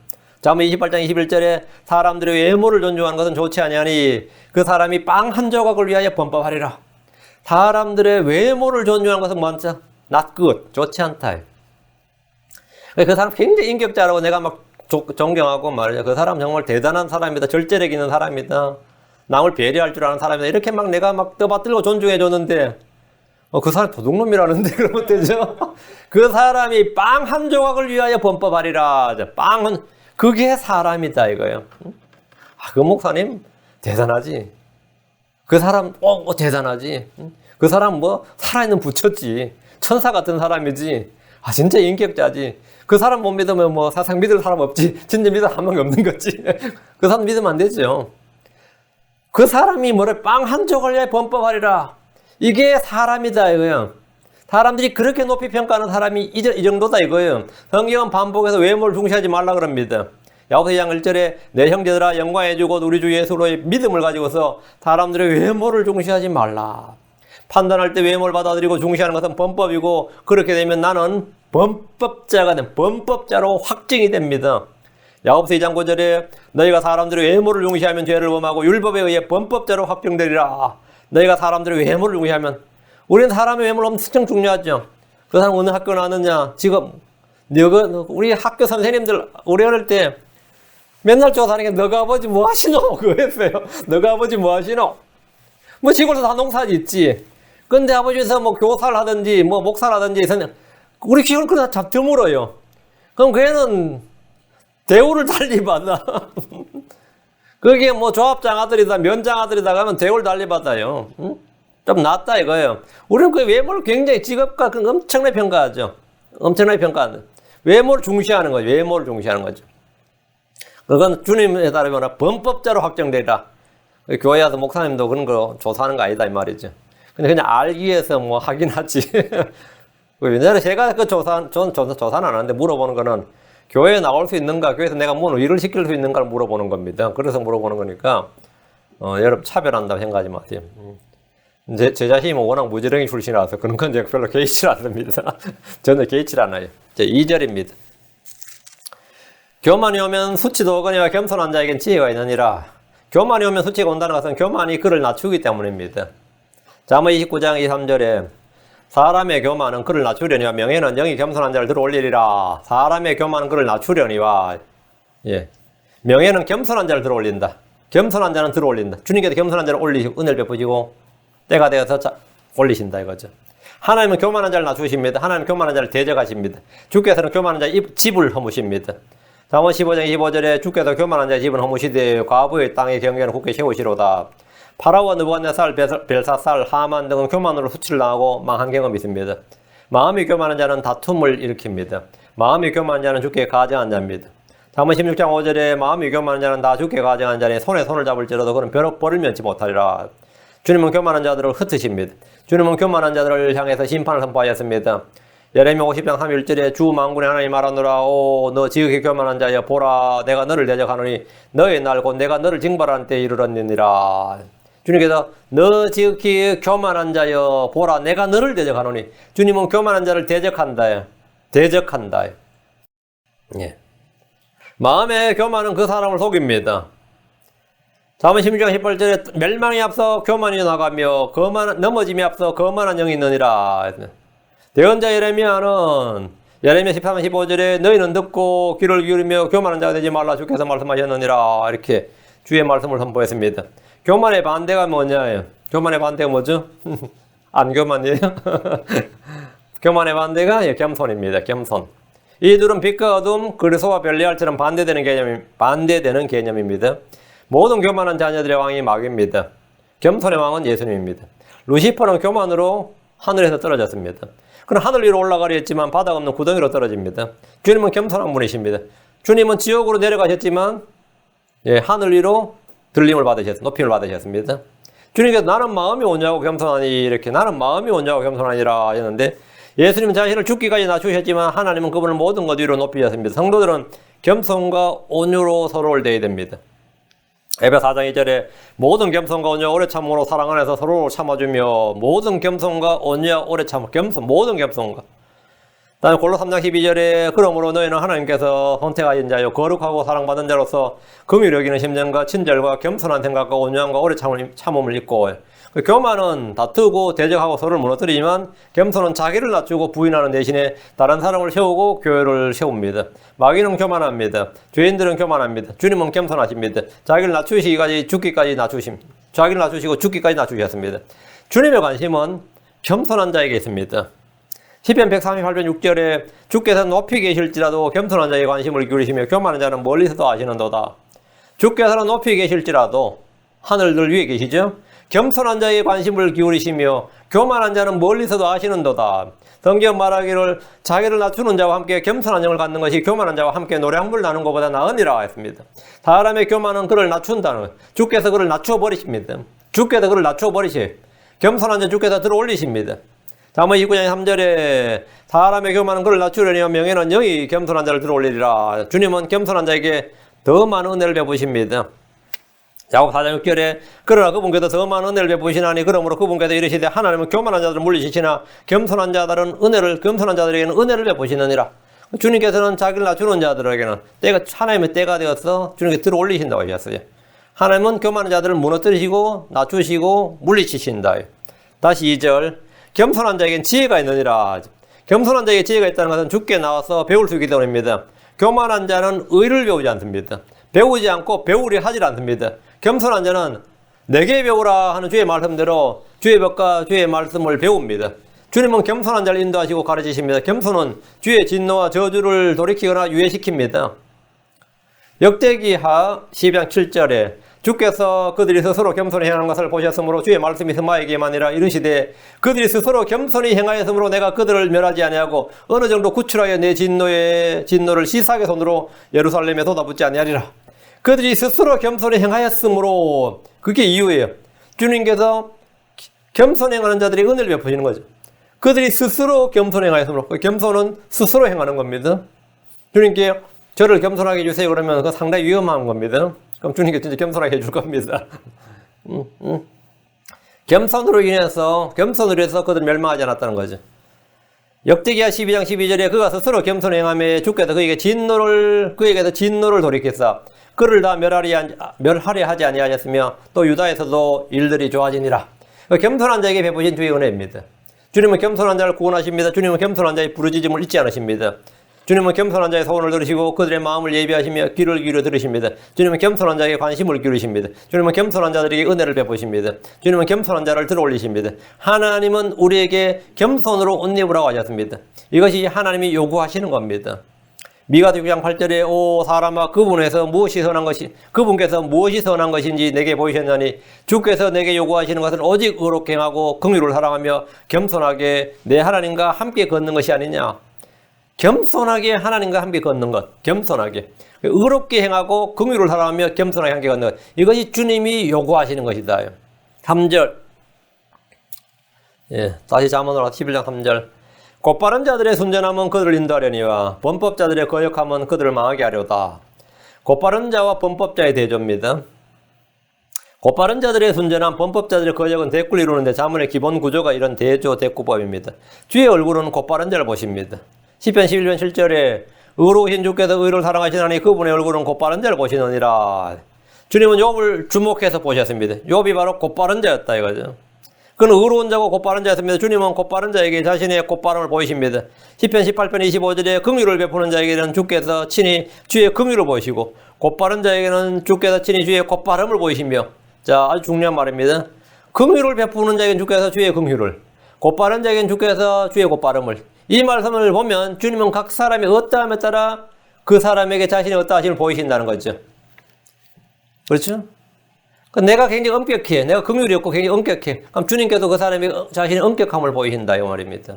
잠언 28장 21절에 사람들의 외모를 존중하는 것은 좋지 아니하니 그 사람이 빵 한 조각을 위하여 범법하리라. 사람들의 외모를 존중하는 것은 먼저 not good, 좋지 않다. 그 사람 굉장히 인격자라고 내가 막 존경하고 말이야. 그 사람 정말 대단한 사람이다. 절제력 있는 사람이다. 남을 배려할 줄 아는 사람이다. 이렇게 막 내가 막 떠받들고 존중해 줬는데, 그 사람 도둑놈이라는데 그러면 되죠. 그 사람이 빵 한 조각을 위하여 범법하리라. 그게 사람이다 이거예요. 그 목사님 대단하지. 그 사람 대단하지. 그 사람 살아있는 부처지. 천사 같은 사람이지. 진짜 인격자지. 그 사람 못 믿으면 세상 믿을 사람 없지. 진짜 믿을 한 명이 없는 거지. 그 사람 믿으면 안 되죠. 그 사람이 빵 한 조각을 위하여 범법하리라. 이게 사람이다 이거예요. 사람들이 그렇게 높이 평가하는 사람이 이 정도다 이거예요. 성경은 반복해서 외모를 중시하지 말라 그럽니다. 야고보서 2장 1절에 내 형제들아 영광의 주곧 우리 주 예수로의 믿음을 가지고서 사람들의 외모를 중시하지 말라. 판단할 때 외모를 받아들이고 중시하는 것은 범법이고 그렇게 되면 나는 범법자로 확증이 됩니다. 야고보서 2장 9절에 너희가 사람들의 외모를 중시하면 죄를 범하고 율법에 의해 범법자로 확정되리라. 너희가 사람들의 외모를 중시하면 우리는 사람의 외모를 엄청 중요하죠. 그 사람 어느 학교 나왔느냐 지금 우리 학교 선생님들 우리 어릴 때 맨날 조사하는 게 너가 아버지 뭐 하시노? 그거였어요. 너가 아버지 뭐 하시노? 시골에서 다 농사 짓지. 근데 아버지에서 교사를 하든지 목사를 하든지 우리 기억은 그냥 참 드물어요. 그럼 그 애는 대우를 달리 받아. 그게 조합장 아들이다, 면장 아들이다 하면 대우를 달리 받아요. 응? 좀 낫다 이거예요. 우리는 그 외모를 굉장히 직업과 엄청나게 평가하죠. 엄청나게 평가하는. 외모를 중시하는 거죠. 외모를 중시하는 거죠. 그건 주님에 따르면 범법자로 확정되리라. 교회 와서 목사님도 그런 거 조사하는 거 아니다 이 말이죠. 근데 그냥 알기 위해서 하긴 하지. 옛날에 제가 조사는 안 하는데 물어보는 거는 교회에 나올 수 있는가, 교회에서 내가 일을 시킬 수 있는가를 물어보는 겁니다. 그래서 물어보는 거니까, 여러분 차별한다고 생각하지 마세요. 제 자신이 워낙 무지렁이 출신이라서 그런 건 제가 별로 개의치 않습니다. 저는 개의치 않아요. 제 2절입니다. 교만이 오면 수치도 오거니와 겸손한 자에겐 지혜가 있느니라. 교만이 오면 수치가 온다는 것은 교만이 그를 낮추기 때문입니다. 잠언 29장 23절에 사람의 교만은 그를 낮추려니와 명예는 영이 겸손한 자를 들어올리리라. 사람의 교만은 그를 낮추려니와 명예는 겸손한 자를 들어올린다. 겸손한 자는 들어올린다. 주님께서 겸손한 자를 올리시고 은혜를 베푸시고 때가 되어서 올리신다 이거죠. 하나님은 교만한 자를 낮추십니다. 하나님은 교만한 자를 대적하십니다. 주께서는 교만한 자의 집을 허무십니다. 잠언 15장 25절에 주께서 교만한 자의 집은 허무시되 과부의 땅의 경계는 굳게 세우시로다. 파라오와 느부갓네살, 벨사살, 하만 등은 교만으로 수치를 당하고 망한 경험이 있습니다. 마음이 교만한 자는 다툼을 일으킵니다. 마음이 교만한 자는 주께 가증한 자입니다. 잠언 16장 5절에 마음이 교만한 자는 다 주께 가증한 자니 손에 손을 잡을지라도 그는 벌을 면치 못하리라. 주님은 교만한 자들을 흩으십니다. 주님은 교만한 자들을 향해서 심판을 선포하였습니다. 예레미야 50장 3일절에 주 만군의 하나님 말하노라. 오 너 지극히 교만한 자여 보라 내가 너를 대적하노니 너의 날 곧 내가 너를 징벌하는 때에 이르렀느니라. 주님께서 너 지극히 교만한 자여 보라 내가 너를 대적하노니 주님은 교만한 자를 대적한다. 대적한다. 예. 마음의 교만은 그 사람을 속입니다. 잠언 16장 18절에 멸망이 앞서 교만이 나가며 넘어짐이 앞서 거만한 영이 있느니라. 대언자 예레미야는 예레미야 13장 15절에 너희는 듣고 귀를 기울이며 교만한 자가 되지 말라 주께서 말씀하셨느니라. 이렇게 주의 말씀을 선포했습니다. 교만의 반대가 뭐냐요? 교만의 반대가 뭐죠? 안 교만이에요? 교만의 반대가 겸손입니다. 겸손. 이 둘은 빛과 어둠, 그리스도와 벨리알처럼 반대되는 개념입니다. 모든 교만한 자녀들의 왕이 마귀입니다. 겸손의 왕은 예수님입니다. 루시퍼는 교만으로 하늘에서 떨어졌습니다. 그는 하늘 위로 올라가려 했지만 바닥 없는 구덩이로 떨어집니다. 주님은 겸손한 분이십니다. 주님은 지옥으로 내려가셨지만 하늘 위로 높임을 받으셨습니다. 주님께서 나는 마음이 온유하고 겸손하니 이렇게 나는 마음이 온유하고 겸손하니라 했는데 예수님은 자신을 죽기까지 낮추셨지만 하나님은 그분을 모든 것 위로 높이셨습니다. 성도들은 겸손과 온유로 서로를 대해야 됩니다. 에베소 4장 2절에 모든 겸손과 온유와 오래 참음으로 사랑 안에서 서로를 참아주며 모든 겸손과 온유와 오래 참음 모든 겸손과 다음에 골로 3장 12절에 그러므로 너희는 하나님께서 선택하신 자요 거룩하고 사랑받은 자로서 긍휼히 여기는 심정과 친절과 겸손한 생각과 온유함과 오래 참음을 입고 교만은 다투고 대적하고 서로를 무너뜨리지만 겸손은 자기를 낮추고 부인하는 대신에 다른 사람을 세우고 교회를 세웁니다. 마귀는 교만합니다. 죄인들은 교만합니다. 주님은 겸손하십니다. 자기를 낮추시기까지 죽기까지 낮추십니다. 자기를 낮추시고 죽기까지 낮추셨습니다. 주님의 관심은 겸손한 자에게 있습니다. 시편 138편 6절에 주께서 높이 계실지라도 겸손한 자에게 관심을 기울이시며 교만한 자는 멀리서도 아시는도다. 주께서는 높이 계실지라도 하늘들 위에 계시죠? 겸손한 자에게 관심을 기울이시며 교만한 자는 멀리서도 아시는도다. 성경 말하기를 자기를 낮추는 자와 함께 겸손한 영을 갖는 것이 교만한 자와 함께 노래 한 물 나눈 것보다 나으니라 했습니다. 사람의 교만은 그를 낮춘다는 것. 주께서 그를 낮추어 버리십니다. 주께서 그를 낮추어 버리시. 겸손한 자 주께서 들어 올리십니다. 잠언 29장 3절에 사람의 교만은 그를 낮추려니 명예는 영이 겸손한 자를 들어 올리리라. 주님은 겸손한 자에게 더 많은 은혜를 베푸십니다. 야고보 4장 6절에 그러나 그분께서 더 많은 은혜를 베푸시나니 그러므로 그분께서 이르시되 하나님은 교만한 자들을 물리시시나 겸손한 자들에게는 은혜를 베푸시느니라. 주님께서는 자기를 낮추는 자들에게는 하나님의 때가 되어서 주님께 들어 올리신다고 하셨어요. 하나님은 교만한 자들을 무너뜨리시고 낮추시고 물리치신다. 다시 2절 겸손한 자에게는 지혜가 있느니라. 겸손한 자에게 지혜가 있다는 것은 주께 나와서 배울 수 있기 때문입니다. 교만한 자는 의를 배우지 않습니다. 배우지 않고 배우려 하지 않습니다. 겸손한 자는 내게 배우라 하는 주의 말씀대로 주의 법과 주의 말씀을 배웁니다. 주님은 겸손한 자를 인도하시고 가르치십니다. 겸손은 주의 진노와 저주를 돌이키거나 유예시킵니다. 역대기하 12장 7절에 주께서 그들이 스스로 겸손히 행하는 것을 보셨으므로 주의 말씀이 스마에게만이라 이르시되 그들이 스스로 겸손히 행하였으므로 내가 그들을 멸하지 아니하고 어느 정도 구출하여 내 진노를 시삭의 손으로 예루살렘에 쏟아붓지 아니하리라. 그들이 스스로 겸손히 행하였으므로 그게 이유예요. 주님께서 겸손히 행하는 자들이 은혜를 베푸시는 거죠. 그들이 스스로 겸손히 행하였으므로 겸손은 스스로 행하는 겁니다. 주님께 저를 겸손하게 해주세요 그러면 그거 상당히 위험한 겁니다. 그럼 주님께 진짜 겸손하게 해줄 겁니다. 겸손으로 인해서 그들 멸망하지 않았다는 거죠. 역대기하 12장 12절에 그가 스스로 겸손히 행하며 주께서 그에게서 진노를 돌이켰사 그를 다 멸하려 하지 아니하셨으며 또 유다에서도 일들이 좋아지니라. 겸손한 자에게 베푸신 주의 은혜입니다. 주님은 겸손한 자를 구원하십니다. 주님은 겸손한 자의 부르짖음을 잊지 않으십니다. 주님은 겸손한 자의 소원을 들으시고 그들의 마음을 예비하시며 귀를 기울여 들으십니다. 주님은 겸손한 자에게 관심을 기울이십니다. 주님은 겸손한 자들에게 은혜를 베푸십니다. 주님은 겸손한 자를 들어 올리십니다. 하나님은 우리에게 겸손으로 옷 입으라고 하셨습니다. 이것이 하나님이 요구하시는 겁니다. 미가서 6장 8절에 오 사람아 그분께서 무엇이 선한 것인지 내게 보이셨나니 주께서 내게 요구하시는 것은 오직 의롭게 행하고 긍휼을 사랑하며 겸손하게 내 하나님과 함께 걷는 것이 아니냐. 겸손하게 하나님과 함께 걷는 것, 겸손하게 의롭게 행하고 긍휼을 사랑하며 겸손하게 함께 걷는 것, 이것이 주님이 요구하시는 것이다. 3절 다시 잠언으로 11장 3절 곧바른 자들의 순전함은 그들을 인도하려니와 범법자들의 거역함은 그들을 망하게 하려다. 곧바른 자와 범법자의 대조입니다. 곧바른 자들의 순전함, 범법자들의 거역은 대꾸를 이루는데 잠언의 기본 구조가 이런 대조 대꾸법입니다. 주의 얼굴은 곧바른 자를 보십니다. 시편 11편 7절에 의로우신 주께서 의를 사랑하시나니 그분의 얼굴은 곧바른 자를 보시느니라. 주님은 욥을 주목해서 보셨습니다. 욥이 바로 곧바른 자였다 이거죠. 그는 의로운 자고 곧바른 자였습니다. 주님은 곧바른 자에게 자신의 곧바름을 보이십니다. 시편 18편 25절에 긍휼을 베푸는 자에게는 주께서 친히 주의 긍휼을 보이시고 곧바른 자에게는 주께서 친히 주의 곧바름을 보이시며 자 아주 중요한 말입니다. 긍휼을 베푸는 자에게는 주께서 주의 긍휼을 곧바른 자에게는 주께서 주의 곧바름을 이 말씀을 보면 주님은 각 사람의 어떠함에 따라 그 사람에게 자신의 어떠하심을 보이신다는 거죠. 그렇죠? 내가 굉장히 엄격해. 내가 긍휼이 없고 굉장히 엄격해. 그럼 주님께서 그 사람이 자신의 엄격함을 보이신다 이 말입니다.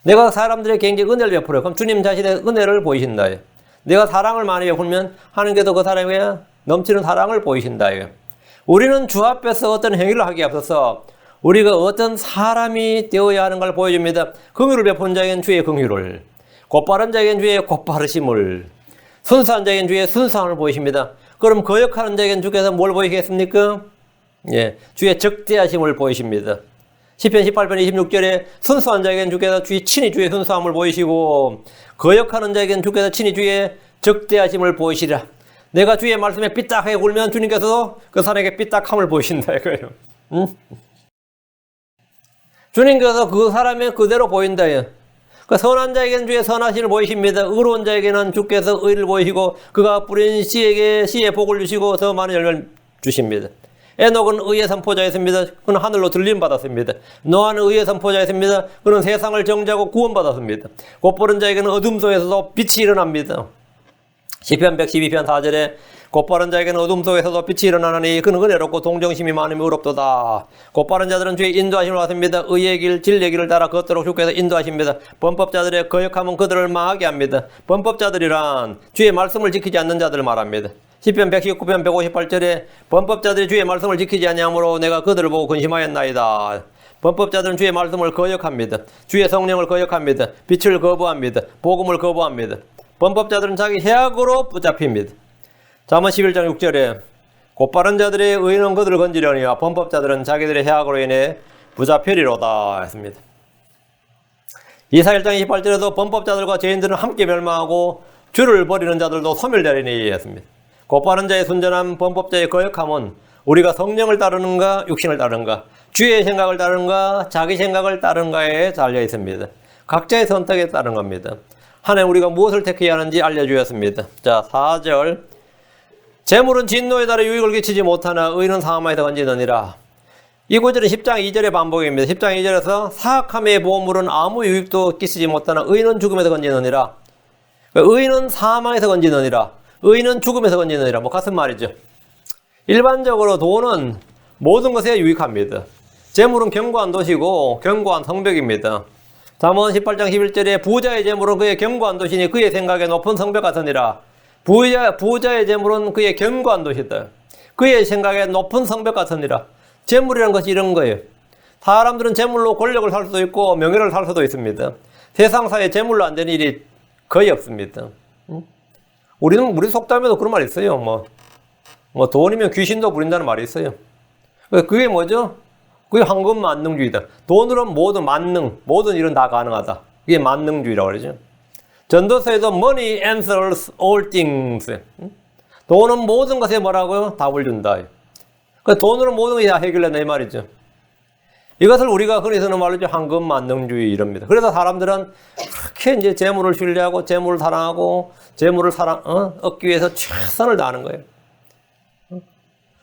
내가 사람들에게 굉장히 은혜를 베풀어요. 그럼 주님 자신의 은혜를 보이신다. 내가 사랑을 많이 베풀면 하나님께서 그 사람에게 넘치는 사랑을 보이신다. 우리는 주 앞에서 어떤 행위를 하기에 앞서서 우리가 어떤 사람이 되어야 하는 걸 보여줍니다. 긍휼을 베푸는 자에게는 주의 긍휼을, 곧바른 자에게는 주의 곧바르심을, 순수한 자에게는 주의 순수함을 보이십니다. 그럼 거역하는 자에게는 주께서 뭘 보이시겠습니까? 주의 적대하심을 보이십니다. 시편 18편 26절에 순수한 자에게는 주께서 친히 주의 순수함을 보이시고 거역하는 자에게는 주께서 친히 주의 적대하심을 보이시리라. 내가 주의 말씀에 삐딱하게 굴면 주님께서도 그 사람에게 삐딱함을 보이신다 이거예요. 주님께서 그 사람의 그대로 보인다. 그 선한 자에게는 주의 선하심을 보이십니다. 의로운 자에게는 주께서 의를 보이시고 그가 뿌린 씨에게 씨의 복을 주시고 더 많은 열매를 주십니다. 에녹은 의의 선포자였습니다. 그는 하늘로 들림 받았습니다. 노아는 의의 선포자였습니다. 그는 세상을 정죄하고 구원받았습니다. 곧바른 자에게는 어둠 속에서도 빛이 일어납니다. 시편 112편 4절에 곧바른 자에게는 어둠 속에서도 빛이 일어나느니 그는 은혜롭고 동정심이 많으며 의롭도다. 곧바른 자들은 주의 인도하심을 받습니다. 의의 길, 진리의 길을 따라 걷도록 주께서 인도하십니다. 범법자들의 거역함은 그들을 망하게 합니다. 범법자들이란 주의 말씀을 지키지 않는 자들을 말합니다. 시편 119편 158절에 범법자들이 주의 말씀을 지키지 아니하므로 내가 그들을 보고 근심하였나이다. 범법자들은 주의 말씀을 거역합니다. 주의 성령을 거역합니다. 빛을 거부합니다. 복음을 거부합니다. 범법자들은 자기 해악으로 붙잡힙니다. 잠언 11장 6절에 곧바른 자들의 의는 그들을 건지려니와 범법자들은 자기들의 해악으로 인해 붙잡히리로다 했습니다. 이사 1장 28절에도 범법자들과 죄인들은 함께 멸망하고 주를 버리는 자들도 소멸되리니 했습니다. 곧바른 자의 순전함, 범법자의 거역함은 우리가 성령을 따르는가 육신을 따르는가, 주의 생각을 따르는가 자기 생각을 따르는가에 달려 있습니다. 각자의 선택에 따른 겁니다. 하나님 우리가 무엇을 택해야 하는지 알려주었습니다. 자, 4절 재물은 진노의 날에 유익을 끼치지 못하나 의는 사망에서 건지느니라. 이 구절은 10장 2절의 반복입니다. 10장 2절에서 사악함의 보물은 아무 유익도 끼치지 못하나 의는 죽음에서 건지느니라. 의는 사망에서 건지느니라. 의는 죽음에서 건지느니라. 뭐 같은 말이죠. 일반적으로 돈은 모든 것에 유익합니다. 재물은 견고한 도시고 견고한 성벽입니다. 잠언 18장 11절에 부자의 재물은 그의 견고한 도시니 그의 생각에 높은 성벽 같으니라. 부자의 재물은 그의 견고한 도시다. 그의 생각에 높은 성벽 같으니라. 재물이라는 것이 이런 거예요. 사람들은 재물로 권력을 살 수도 있고 명예를 살 수도 있습니다. 세상사에 재물로 안 되는 일이 거의 없습니다. 우리 속담에도 그런 말이 있어요. 뭐 돈이면 귀신도 부린다는 말이 있어요. 그게 뭐죠? 그게 황금 만능주의다. 돈으로 모든 만능, 모든 일은 다 가능하다. 그게 만능주의라고 그러죠. 전도서에도 money answers all things. 돈은 모든 것에 뭐라고요? 답을 준다. 돈으로 모든 것이 다 해결된다 이 말이죠. 이것을 우리가 흔히 쓰는 말로 황금 만능주의 이럽니다. 그래서 사람들은 그렇게 이제 재물을 신뢰하고 재물을 사랑하고 재물을 얻기 위해서 최선을 다하는 거예요.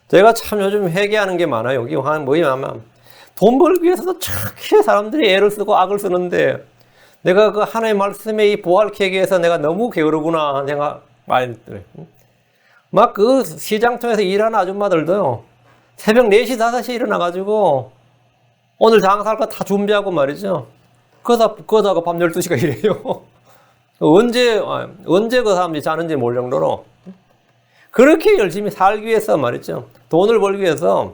제가 참 요즘 회개하는 게 많아요. 여기 뭐냐면 돈 벌기 위해서도 저렇게 사람들이 애를 쓰고 악을 쓰는데 내가 그 하나님의 말씀에 이 보활케 위해서 내가 너무 게으르구나 생각 많이 들어요. 막 그 시장통에서 일하는 아줌마들도요. 새벽 4시, 5시에 일어나가지고 오늘 장사할 거 다 준비하고 말이죠. 그러다가 밤 12시가 일해요. 언제 그 사람들이 자는지 모를 정도로 그렇게 열심히 살기 위해서 말이죠. 돈을 벌기 위해서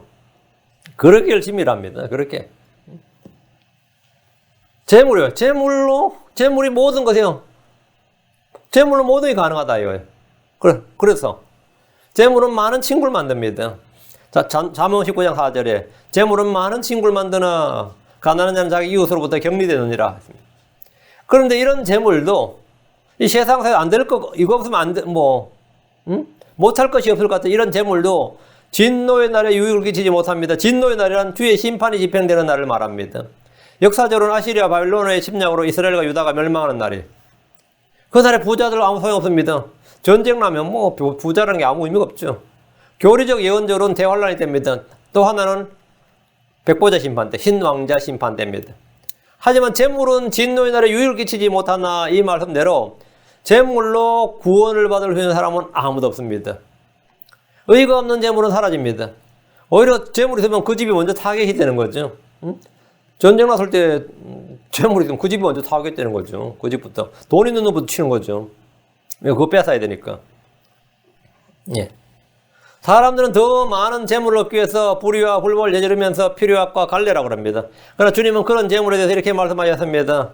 그렇게 열심히 일합니다. 그렇게. 재물이요. 재물이 모든 것이요. 재물로 모든 게 가능하다 이거예요. 그래서 재물은 많은 친구를 만듭니다. 자, 잠언 19장 4절에 재물은 많은 친구를 만드나 가난한 자는 자기 이웃으로부터 격리되느니라. 그런데 이런 재물도 이 세상에서 안 될 거, 이거 없으면 못할 것이 없을 것 같은 이런 재물도 진노의 날에 유익을 끼치지 못합니다. 진노의 날이란 주의 심판이 집행되는 날을 말합니다. 역사적으로는 아시리아 바빌론의 침략으로 이스라엘과 유다가 멸망하는 날이에요. 그 날에 부자들 아무 소용없습니다. 전쟁 나면 부자라는 게 아무 의미가 없죠. 교리적 예언적으로는 대환란이 됩니다. 또 하나는 백보자 심판 때, 신왕자 심판 때입니다. 하지만 재물은 진노의 날에 유익을 끼치지 못하나 이 말씀대로 재물로 구원을 받을 수 있는 사람은 아무도 없습니다. 의가 없는 재물은 사라집니다. 오히려 재물이 있으면 그 집이 먼저 타겟이 되는 거죠. 전쟁 났을 때 재물이 있으면 그 집이 먼저 타겟이 되는 거죠. 그 집부터. 돈 있는 놈부터 치는 거죠. 그거 뺏어야 되니까. 예. 사람들은 더 많은 재물을 얻기 위해서 불의와 불법을 저지르면서 필요악과 갈래라고 합니다. 그러나 주님은 그런 재물에 대해서 이렇게 말씀하셨습니다.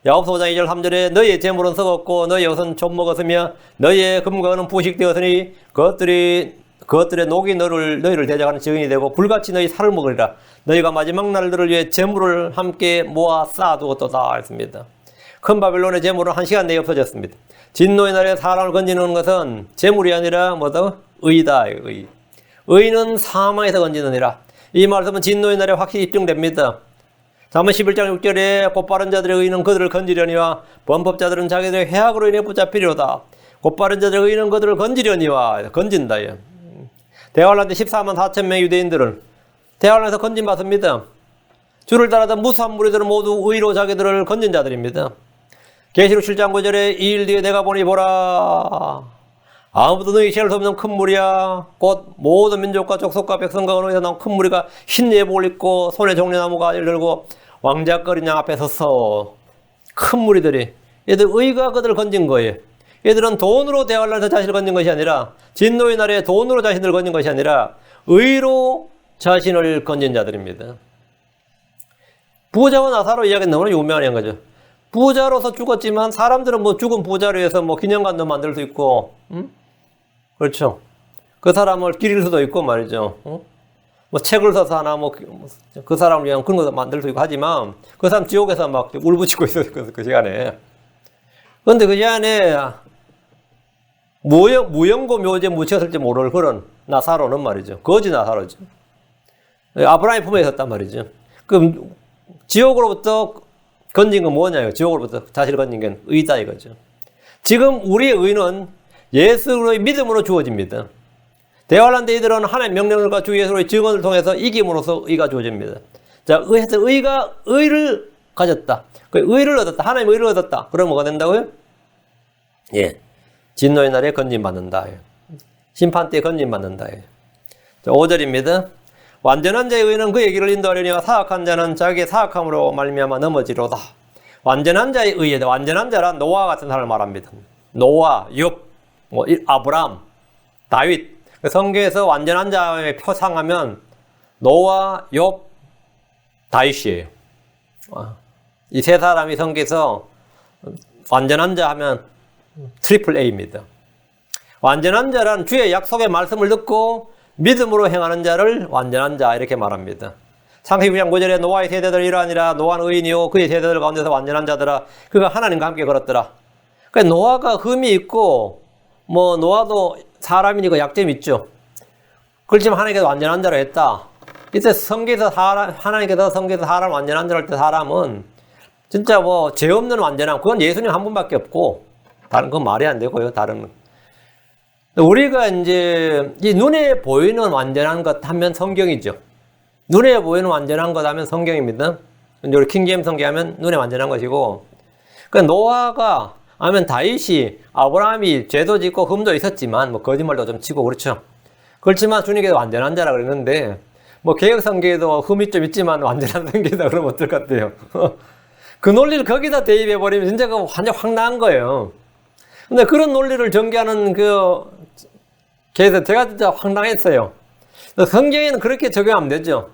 야고보서 5장 2절 3절에 너희의 재물은 썩었고 너희의 옷은 좀 먹었으며 너희의 금과 은은 부식되었으니 그것들의 녹이 너희를 대적하는 증인이 되고 불같이 너희 살을 먹으리라. 너희가 마지막 날들을 위해 재물을 함께 모아 쌓아두었도다 했습니다. 큰 바빌론의 재물은 1시간 내에 없어졌습니다. 진노의 날에 사람을 건지는 것은 재물이 아니라 뭐다? 의다. 의는 사망에서 건지느니라. 이 말씀은 진노의 날에 확실히 입증됩니다. 잠언 11장 6절에 곧바른 자들의 의는 그들을 건지려니와 범법자들은 자기들의 해악으로 인해 붙잡히려다. 곧바른 자들의 의는 그들을 건지려니와 건진다. 대환란 때 14만 4천 명의 유대인들은 대환란에서 건진받습니다. 주를 따르던 무수한 무리들은 모두 의로 자기들을 건진 자들입니다. 계시록 7장 9절에 2일 뒤에 내가 보니 보라 아무도 너희 셀 수 없는 큰 무리야 곧 모든 민족과 족속과 백성과 언어에서 나온 큰 무리가 흰 예복을 입고 손에 종려나무 가지를 들고 왕자거린 양 앞에 섰어. 큰 무리들이 얘들 의가 그들을 건진 거예요. 얘들은 돈으로 대환란에서 자신을 건진 것이 아니라 진노의 날에 돈으로 자신을 건진 것이 아니라 의로 자신을 건진 자들입니다. 부자와 나사로 이야기는 너무나 유명한 거죠. 부자로서 죽었지만 사람들은 뭐 죽은 부자로 해서 뭐 기념관도 만들 수 있고, 그렇죠. 그 사람을 기릴 수도 있고 말이죠. 뭐 책을 써서 하나 뭐 그 사람을 위한 그런 거 만들 수 있고 하지만 그 사람 지옥에서 막 울부짖고 있어요. 그 시간에. 그런데 그 시간에 무영고 묘지에 묻혔을지 모를 그런 나사로는 말이죠. 거지 나사로죠. 아브라함의 품에 있었단 말이죠. 그럼 지옥으로부터 건진 건 뭐냐요? 지옥으로부터 자신을 건진 건 의다 이거죠. 지금 우리의 의는 예수의 믿음으로 주어집니다. 대환란 때 이들은 하나님의 명령과 주 예수의 증언을 통해서 이김으로써 의가 주어집니다. 자, 의가 의를 가졌다. 그 의를 얻었다. 하나님의 의를 얻었다. 그럼 뭐가 된다고요? 예. 진노의 날에 건진받는다. 심판 때에 건진받는다. 자, 5절입니다. 완전한 자의 의는 그의 길을 인도하려니와 사악한 자는 자기의 사악함으로 말미암아 넘어지로다. 완전한 자의 의에다. 완전한 자란 노아 같은 사람을 말합니다. 노아, 욥, 아브람, 다윗. 성경에서 완전한 자의 표상하면 노아, 욥, 다윗이에요. 이 세 사람이 성경에서 완전한 자 하면 트리플 A입니다. 완전한 자란 주의 약속의 말씀을 듣고 믿음으로 행하는 자를 완전한 자 이렇게 말합니다. 창세기 9장 9절에 노아의 세대들 이러하니라. 노아는 의인이요 그의 세대들 가운데서 완전한 자더라. 그가 하나님과 함께 걸었더라. 그러니까 노아가 흠이 있고 뭐 노아도 사람이니까 약점이 있죠. 그렇지만 하나님께서 완전한 자로 했다. 이때 하나님께서 성경에서 사람 완전한 자로 할 때 사람은 진짜 뭐 죄 없는 완전함. 그건 예수님 한 분밖에 없고 다른 건 말이 안 되고요. 다른 우리가 이제 이 눈에 보이는 완전한 것 하면 성경이죠. 눈에 보이는 완전한 것 하면 성경입니다. 우리 킹제임스 성경 하면 눈에 완전한 것이고, 그러니까 노아가 아니면 다윗이 아브라함이 죄도 짓고 흠도 있었지만 뭐 거짓말도 좀 치고 그렇죠. 그렇지만 주님께서 완전한 자라 그랬는데 뭐 개혁 성경에도 흠이 좀 있지만 완전한 성경이다 그러면 어떨 것 같아요. 그 논리를 거기다 대입해 버리면 진짜 그 완전 황당한 거예요. 근데 그런 논리를 전개하는 그래서 제가 진짜 황당했어요. 성경에는 그렇게 적용하면 되죠.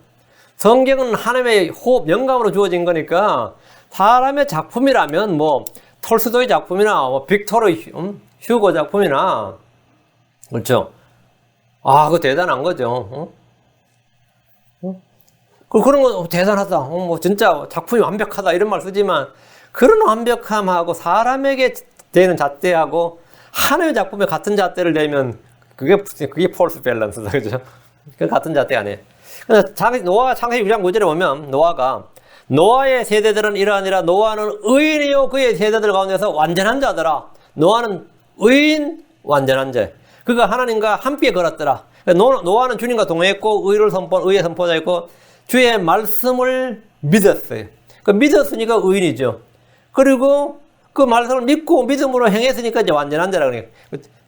성경은 하나님의 호흡, 영감으로 주어진 거니까 사람의 작품이라면 뭐 톨스토이 작품이나 뭐 빅토르 휴고 작품이나 그렇죠. 그거 대단한 거죠. 그런 거 대단하다. 뭐 진짜 작품이 완벽하다 이런 말 쓰지만 그런 완벽함하고 사람에게 되는 잣대하고 하나의 작품에 같은 잣대를 내면 그게 폴스 밸런스다. 그죠? 그 같은 잣대가 아니에요. 노아가 창세기 6장 9절에 보면 노아의 세대들은 이러하니라. 노아는 의인이요 그의 세대들 가운데서 완전한 자더라. 노아는 의인 완전한 자. 그가 하나님과 함께 걸었더라. 노아는 주님과 동행했고 의의 선포자였고 주의 말씀을 믿었어요. 믿었으니까 의인이죠. 그리고 그 말씀을 믿고 믿음으로 행했으니까 이제 완전한 자라 그래요.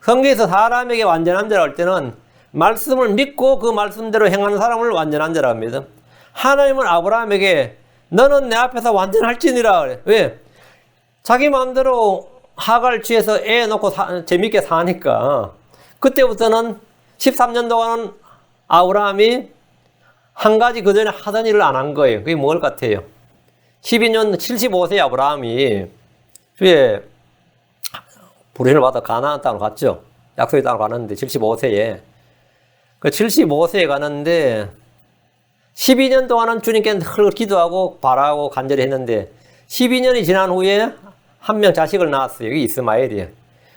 성경에서 사람에게 완전한 자라 할 때는 말씀을 믿고 그 말씀대로 행하는 사람을 완전한 자라 합니다. 하나님은 아브라함에게 너는 내 앞에서 완전할지니라 그래. 왜? 자기 마음대로 하가를 취해서 애 놓고 재밌게 사니까 그때부터는 13년 동안은 아브라함이 한 가지 그전에 하던 일을 안 한 거예요. 그게 뭘 같아요? 12년 75세 아브라함이 주에 부르심을 받아 가나안 땅으로 갔죠. 약속의 땅으로 가는데 75세에 그 75세에 가는데 12년 동안은 주님께 늘 기도하고 바라고 간절히 했는데 12년이 지난 후에 한 명 자식을 낳았어요. 이게 이스마엘이에요.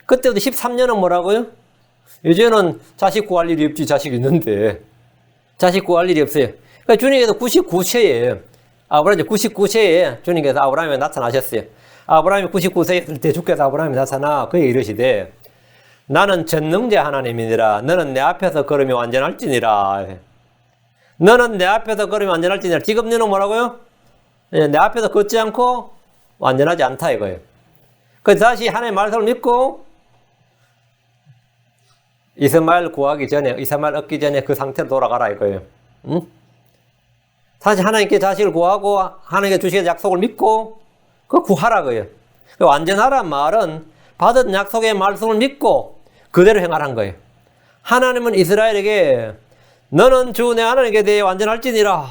그때부터 13년은 뭐라고요? 이제는 자식 구할 일이 없지. 자식이 있는데 자식 구할 일이 없어요. 그러니까 주님께서 99세에 아브라함이 99세에 주님께서 아브라함에 나타나셨어요. 아브라함이 99세였을 때 주께서 아브라함에 나타나 그에게 이르시되 나는 전능자 하나님이니라. 너는 내 앞에서 걸으면 완전할지니라. 너는 내 앞에서 걸으면 완전할지니라. 지금 너는 뭐라고요? 내 앞에서 걷지 않고 완전하지 않다 이거예요. 그래서 다시 하나님의 말씀을 믿고 이스마엘 구하기 전에, 이스마엘 얻기 전에 그 상태로 돌아가라 이거예요. 응? 다시 하나님께 자식을 구하고 하나님께 주시는 약속을 믿고 그거 구하라 거예요. 완전하란 말은 받은 약속의 말씀을 믿고 그대로 행하라는 거예요. 하나님은 이스라엘에게 너는 주 내 하나님께 대해 완전할지니라.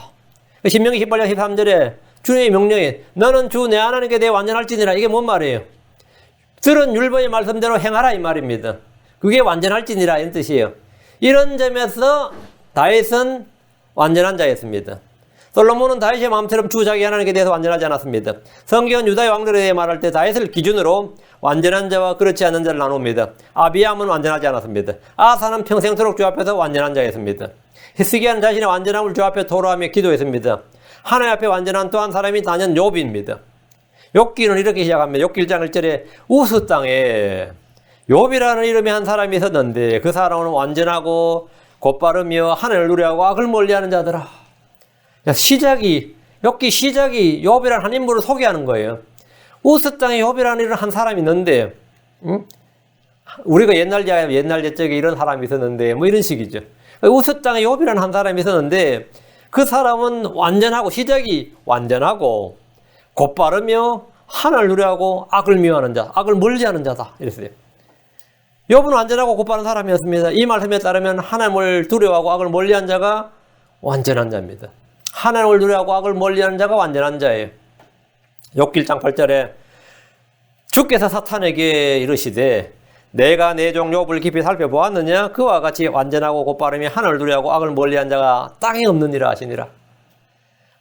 신명기 18장 13절에 주님의 명령이 너는 주 내 하나님께 대해 완전할지니라. 이게 뭔 말이에요? 들은 율법의 말씀대로 행하라 이 말입니다. 그게 완전할지니라 이런 뜻이에요. 이런 점에서 다윗은 완전한 자였습니다. 솔로몬은 다윗의 마음처럼 주 자기 하나님께 대해서 완전하지 않았습니다. 성경은 유다의 왕들에 대해 말할 때 다윗을 기준으로 완전한 자와 그렇지 않은 자를 나눕니다. 아비암은 완전하지 않았습니다. 아사는 평생토록 주 앞에서 완전한 자였습니다. 히스기야는 자신의 완전함을 주 앞에 토로하며 기도했습니다. 하나님 앞에 완전한 또 한 사람이 단연 욥입니다. 욥기는 이렇게 시작합니다. 욥기 1장 1절에 우스 땅에 욥이라는 이름의 한 사람이 있었는데 그 사람은 완전하고 곧바르며 하늘을 누려하고 악을 멀리하는 자더라. 시작이 욥기 시작이 욥이라는 한 인물을 소개하는 거예요. 우스 땅에 욥이라는 이런 한 사람이 있는데, 우리가 옛날 옛적에 이런 사람이 있었는데, 뭐 이런 식이죠. 우스 땅에 욥이라는 한 사람이 있었는데, 그 사람은 완전하고 시작이 완전하고 곧바르며 하늘을 누려하고 악을 미워하는 자, 악을 멀리하는 자다 이랬어요. 욥은 완전하고 곧바른 사람이었습니다. 이 말씀에 따르면 하나님을 두려워하고 악을 멀리한 자가 완전한 자입니다. 하나님을 두려워하고 악을 멀리하는 자가 완전한 자예요. 욥기 1장 8절에 주께서 사탄에게 이르시되 내가 내 종 욥을 깊이 살펴보았느냐 그와 같이 완전하고 곧바르며 하늘을 두려워하고 악을 멀리한 자가 땅에 없느니라 하시니라.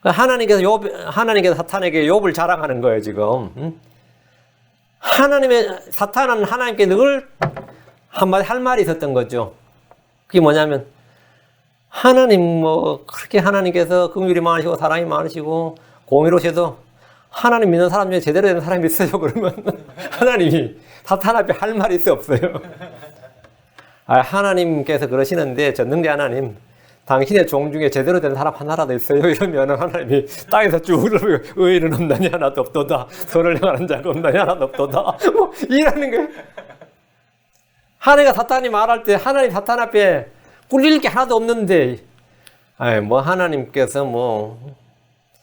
하나님께서 사탄에게 욥을 자랑하는 거예요 지금. 사탄은 하나님께 늘 한마디 할 말이 있었던 거죠. 그게 뭐냐면 하나님 그렇게 하나님께서 긍휼이 많으시고 사랑이 많으시고 공의로우셔도 하나님 믿는 사람 중에 제대로 된 사람이 있어요. 그러면 하나님이 사탄 앞에 할 말이 있어 없어요. 하나님께서 그러시는데 전능자 하나님 당신의 종 중에 제대로 된 사람 하나라도 있어요. 이러면 하나님이 땅에서 쭉 의인은 없나니 하나도 없도다. 선을 행하는 자가 없나니 하나도 없도다. 이라는 거예요. 하나님과 사탄이 말할 때 하나님 사탄 앞에 꿀릴 게 하나도 없는데 하나님께서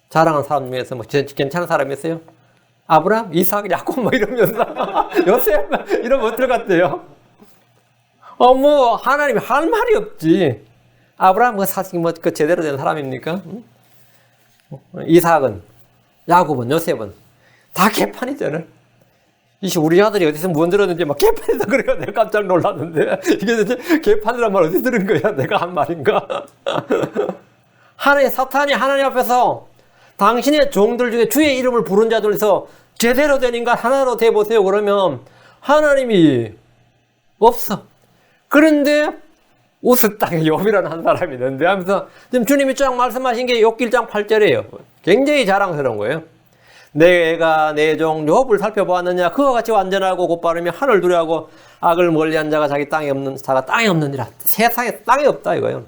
자랑한 사람 중에서 괜찮은 사람이 있어요? 아브라함, 이삭, 야곱 이러면서 요셉 이러면 어떨 것 같아요? 하나님이 할 말이 없지. 아브라함 사실 그 제대로 된 사람입니까? 이삭은, 야곱은, 요셉은 다 개판이잖아요. 우리 아들이 어디서 뭔 들었는지 막 개판이다 그래요. 내가 깜짝 놀랐는데 이게 개판이란 말 어디서 들은 거야? 내가 한 말인가? 사탄이 하나님 앞에서 당신의 종들 중에 주의 이름을 부른 자들에서 제대로 된 인간 하나로 돼보세요. 그러면 하나님이 없어. 그런데 우스 땅에 욥이라는 한 사람이 있는데 하면서 지금 주님이 쫙 말씀하신 게 욥기 1장 8절이에요. 굉장히 자랑스러운 거예요. 내가 내 종 욥을 살펴보았느냐 그와 같이 완전하고 곧바르며 하늘을 두려워하고 악을 멀리한 자가 땅에 없느니라. 세상에 땅이 없다 이거예요.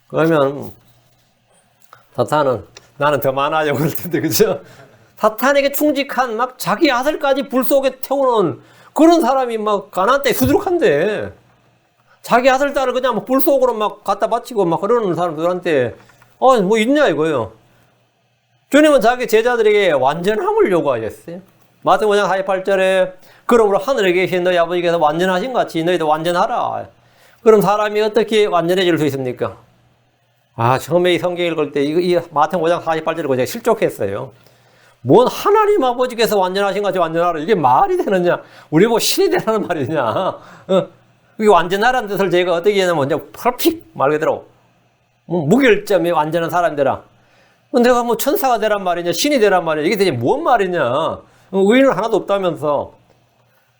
그러면 사탄은 나는 더 많아요 그럴 텐데 그죠? 사탄에게 충직한 자기 아들까지 불 속에 태우는 그런 사람이 가나안 땅에 수두룩한데 자기 아들 딸을 그냥 불 속으로 갖다 바치고 그러는 사람들한테 뭐 있냐 이거예요. 주님은 자기 제자들에게 완전함을 요구하셨어요. 마태복음 5장 48절에 그러므로 하늘에 계신 너희 아버지께서 완전하신 것 같이 너희도 완전하라. 그럼 사람이 어떻게 완전해질 수 있습니까? 처음에 이 성경 읽을 때 이 마태복음 5장 48절을 제가 실족했어요. 뭔 하나님 아버지께서 완전하신 것 같이 완전하라. 이게 말이 되느냐? 우리 신이 되라는 말이냐? 이게 완전하라는 뜻을 제가 어떻게 했냐면 퍼펙트 말 그대로 무결점이 완전한 사람들아. 내가 천사가 되란 말이냐 신이 되란 말이냐 이게 대체 뭔 말이냐. 의인은 하나도 없다면서.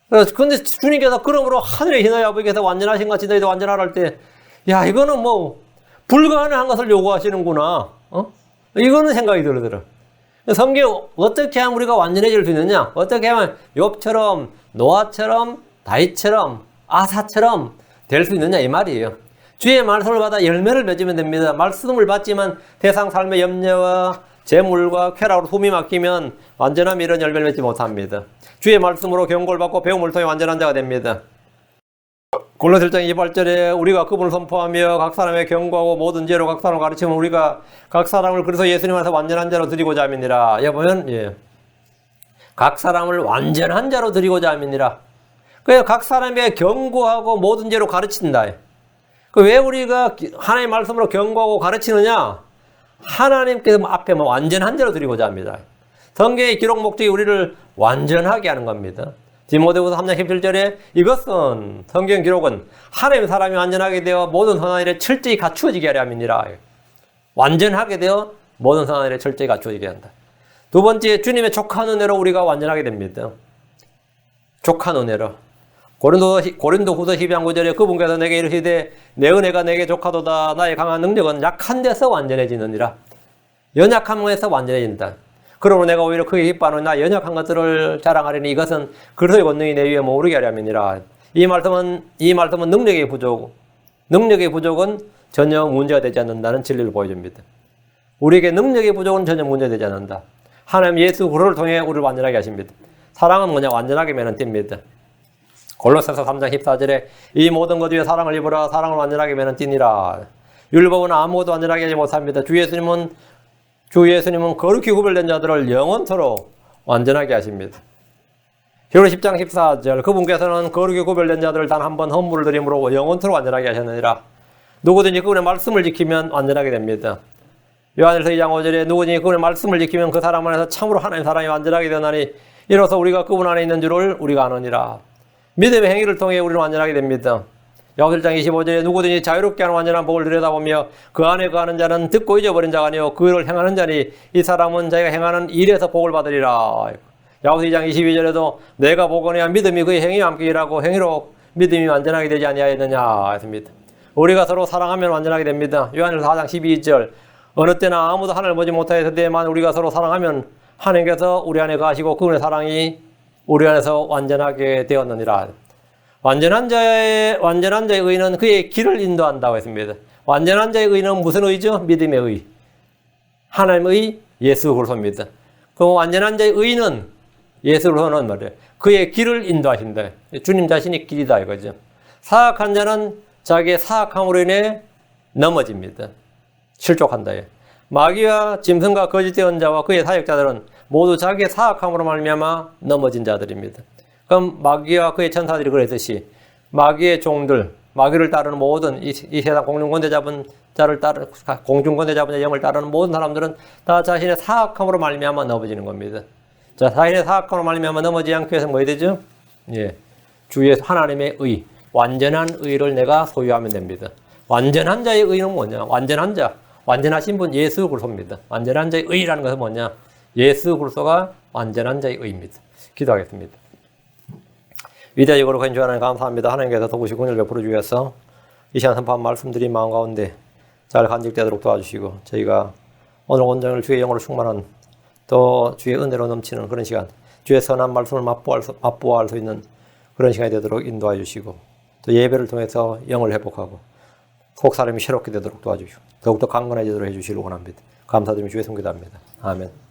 그런데 주님께서 그러므로 하늘에 계신 너희 아버지께서 완전하신 것 같이 너희도 완전하라 할 때 이거는 불가능한 것을 요구하시는구나. 이거는 생각이 들더라. 성경 어떻게 하면 우리가 완전해질 수 있느냐? 어떻게 하면 욥처럼 노아처럼 다윗처럼 아사처럼 될 수 있느냐 이 말이에요. 주의 말씀을 받아 열매를 맺으면 됩니다. 말씀을 받지만 대상 삶의 염려와 재물과 쾌락으로 숨이 막히면 완전한 이런 열매를 맺지 못합니다. 주의 말씀으로 경고를 받고 배움을 통해 완전한 자가 됩니다. 골로새 1장 28절에 우리가 그분을 선포하며 각 사람의 경고하고 모든 죄로 각 사람을 가르치면 우리가 각 사람을 그래서 예수님 안에서 완전한 자로 드리고자 함이니라. 여기 보면 각 사람을 완전한 자로 드리고자 함이니라. 그래서 각 사람에게 경고하고 모든 죄로 가르친다. 왜 우리가 하나님의 말씀으로 경고하고 가르치느냐? 하나님께서 앞에 완전한 자로 드리고자 합니다. 성경의 기록 목적이 우리를 완전하게 하는 겁니다. 디모데후서 3장 17절에 이것은 성경 기록은 하나님의 사람이 완전하게 되어 모든 선한 일에 철저히 갖추어지게 하려 함이니라. 완전하게 되어 모든 선한 일에 철저히 갖추어지게 한다. 두 번째, 주님의 족한 은혜로 우리가 완전하게 됩니다. 족한 은혜로. 고린도후서 12장 9절에 그분께서 내게 이르시되 내 은혜가 내게 족하도다. 나의 강한 능력은 약한 데서 완전해지느니라. 연약함에서 완전해진다. 그러므로 내가 오히려 크게 기뻐하노니 연약한 것들을 자랑하려니 이것은 그리스도의 권능이 내 위에 머무르게 하려 함이니라. 이 말씀은 능력의 부족은 전혀 문제가 되지 않는다는 진리를 보여줍니다. 우리에게 능력의 부족은 전혀 문제되지 않는다. 하나님 예수 그리스도를 통해 우리를 완전하게 하십니다. 사랑은 뭐냐? 완전하게 매는 띠입니다. 골로새서 3장 14절에 이 모든 것 위에 사랑을 입으라. 사랑을 완전하게 매는 띠니라. 율법은 아무것도 완전하게 하지 못합니다. 주 예수님은 거룩히 구별된 자들을 영원토록 완전하게 하십니다. 히브리서 10장 14절 그분께서는 거룩히 구별된 자들을 단 한 번 헌물을 드림으로 영원토록 완전하게 하셨느니라. 누구든지 그분의 말씀을 지키면 완전하게 됩니다. 요한일서 2장 5절에 누구든지 그분의 말씀을 지키면 그 사람 안에서 참으로 하나님 사람이 완전하게 되나니 이로써 우리가 그분 안에 있는 줄을 우리가 아느니라. 믿음의 행위를 통해 우리는 완전하게 됩니다. 야고보서 1장 25절에 누구든지 자유롭게 하는 완전한 복을 들여다보며 그 안에 거하는 자는 듣고 잊어버린 자가 아니요 그를 행하는 자니 이 사람은 자기가 행하는 일에서 복을 받으리라. 야고보서 2장 22절에도 내가 보거니와 믿음이 그의 행위와 함께 일하고 행위로 믿음이 완전하게 되지 아니하였느냐 했습니다. 우리가 서로 사랑하면 완전하게 됩니다. 요한일서 4장 12절 어느 때나 아무도 하늘을 보지 못하였을 때만 우리가 서로 사랑하면 하나님께서 우리 안에 거하시고 그분의 사랑이 우리 안에서 완전하게 되었느니라. 완전한 자의 의는 그의 길을 인도한다고 했습니다. 완전한 자의 의는 무슨 의죠? 믿음의 의. 하나님의 예수 그리스도입니다. 그 완전한 자의 의는 예수 그리스도는 말이에요. 그의 길을 인도하신다. 주님 자신이 길이다 이거죠. 사악한 자는 자기의 사악함으로 인해 넘어집니다. 실족한다. 마귀와 짐승과 거짓된 자와 그의 사역자들은 모두 자기의 사악함으로 말미암아 넘어진 자들입니다. 그럼 마귀와 그의 천사들이 그랬듯이 마귀의 종들, 마귀를 따르는 모든 이 세상 공중권대 잡은 자를 따르는 공중권대 잡은 영을 따르는 모든 사람들은 다 자신의 사악함으로 말미암아 넘어지는 겁니다. 자, 자신의 사악함으로 말미암아 넘어지지 않기 위해서 뭐 해야 되죠? 주의 하나님의 의, 완전한 의를 내가 소유하면 됩니다. 완전한 자의 의는 뭐냐? 완전한 자, 완전하신 분 예수 그리스도입니다. 완전한 자의 의라는 것은 뭐냐? 예수 그리스도가 완전한 자의 의입니다. 기도하겠습니다. 위대하고 거룩한 주 하나님 감사합니다. 하나님께서 도우시고 은혜를 베풀어 주셔서 이 시간 선포한 말씀들이 마음 가운데 잘 간직되도록 도와주시고 저희가 오늘 온전을 주의 영으로 충만한 또 주의 은혜로 넘치는 그런 시간, 주의 선한 말씀을 맛보아할 수 있는 그런 시간이 되도록 인도해 주시고 또 예배를 통해서 영을 회복하고 속 사람이 새롭게 되도록 도와주시고 더욱더 강건해지도록 해주시길 원합니다. 감사드리며 주의 손 기도합니다. 아멘.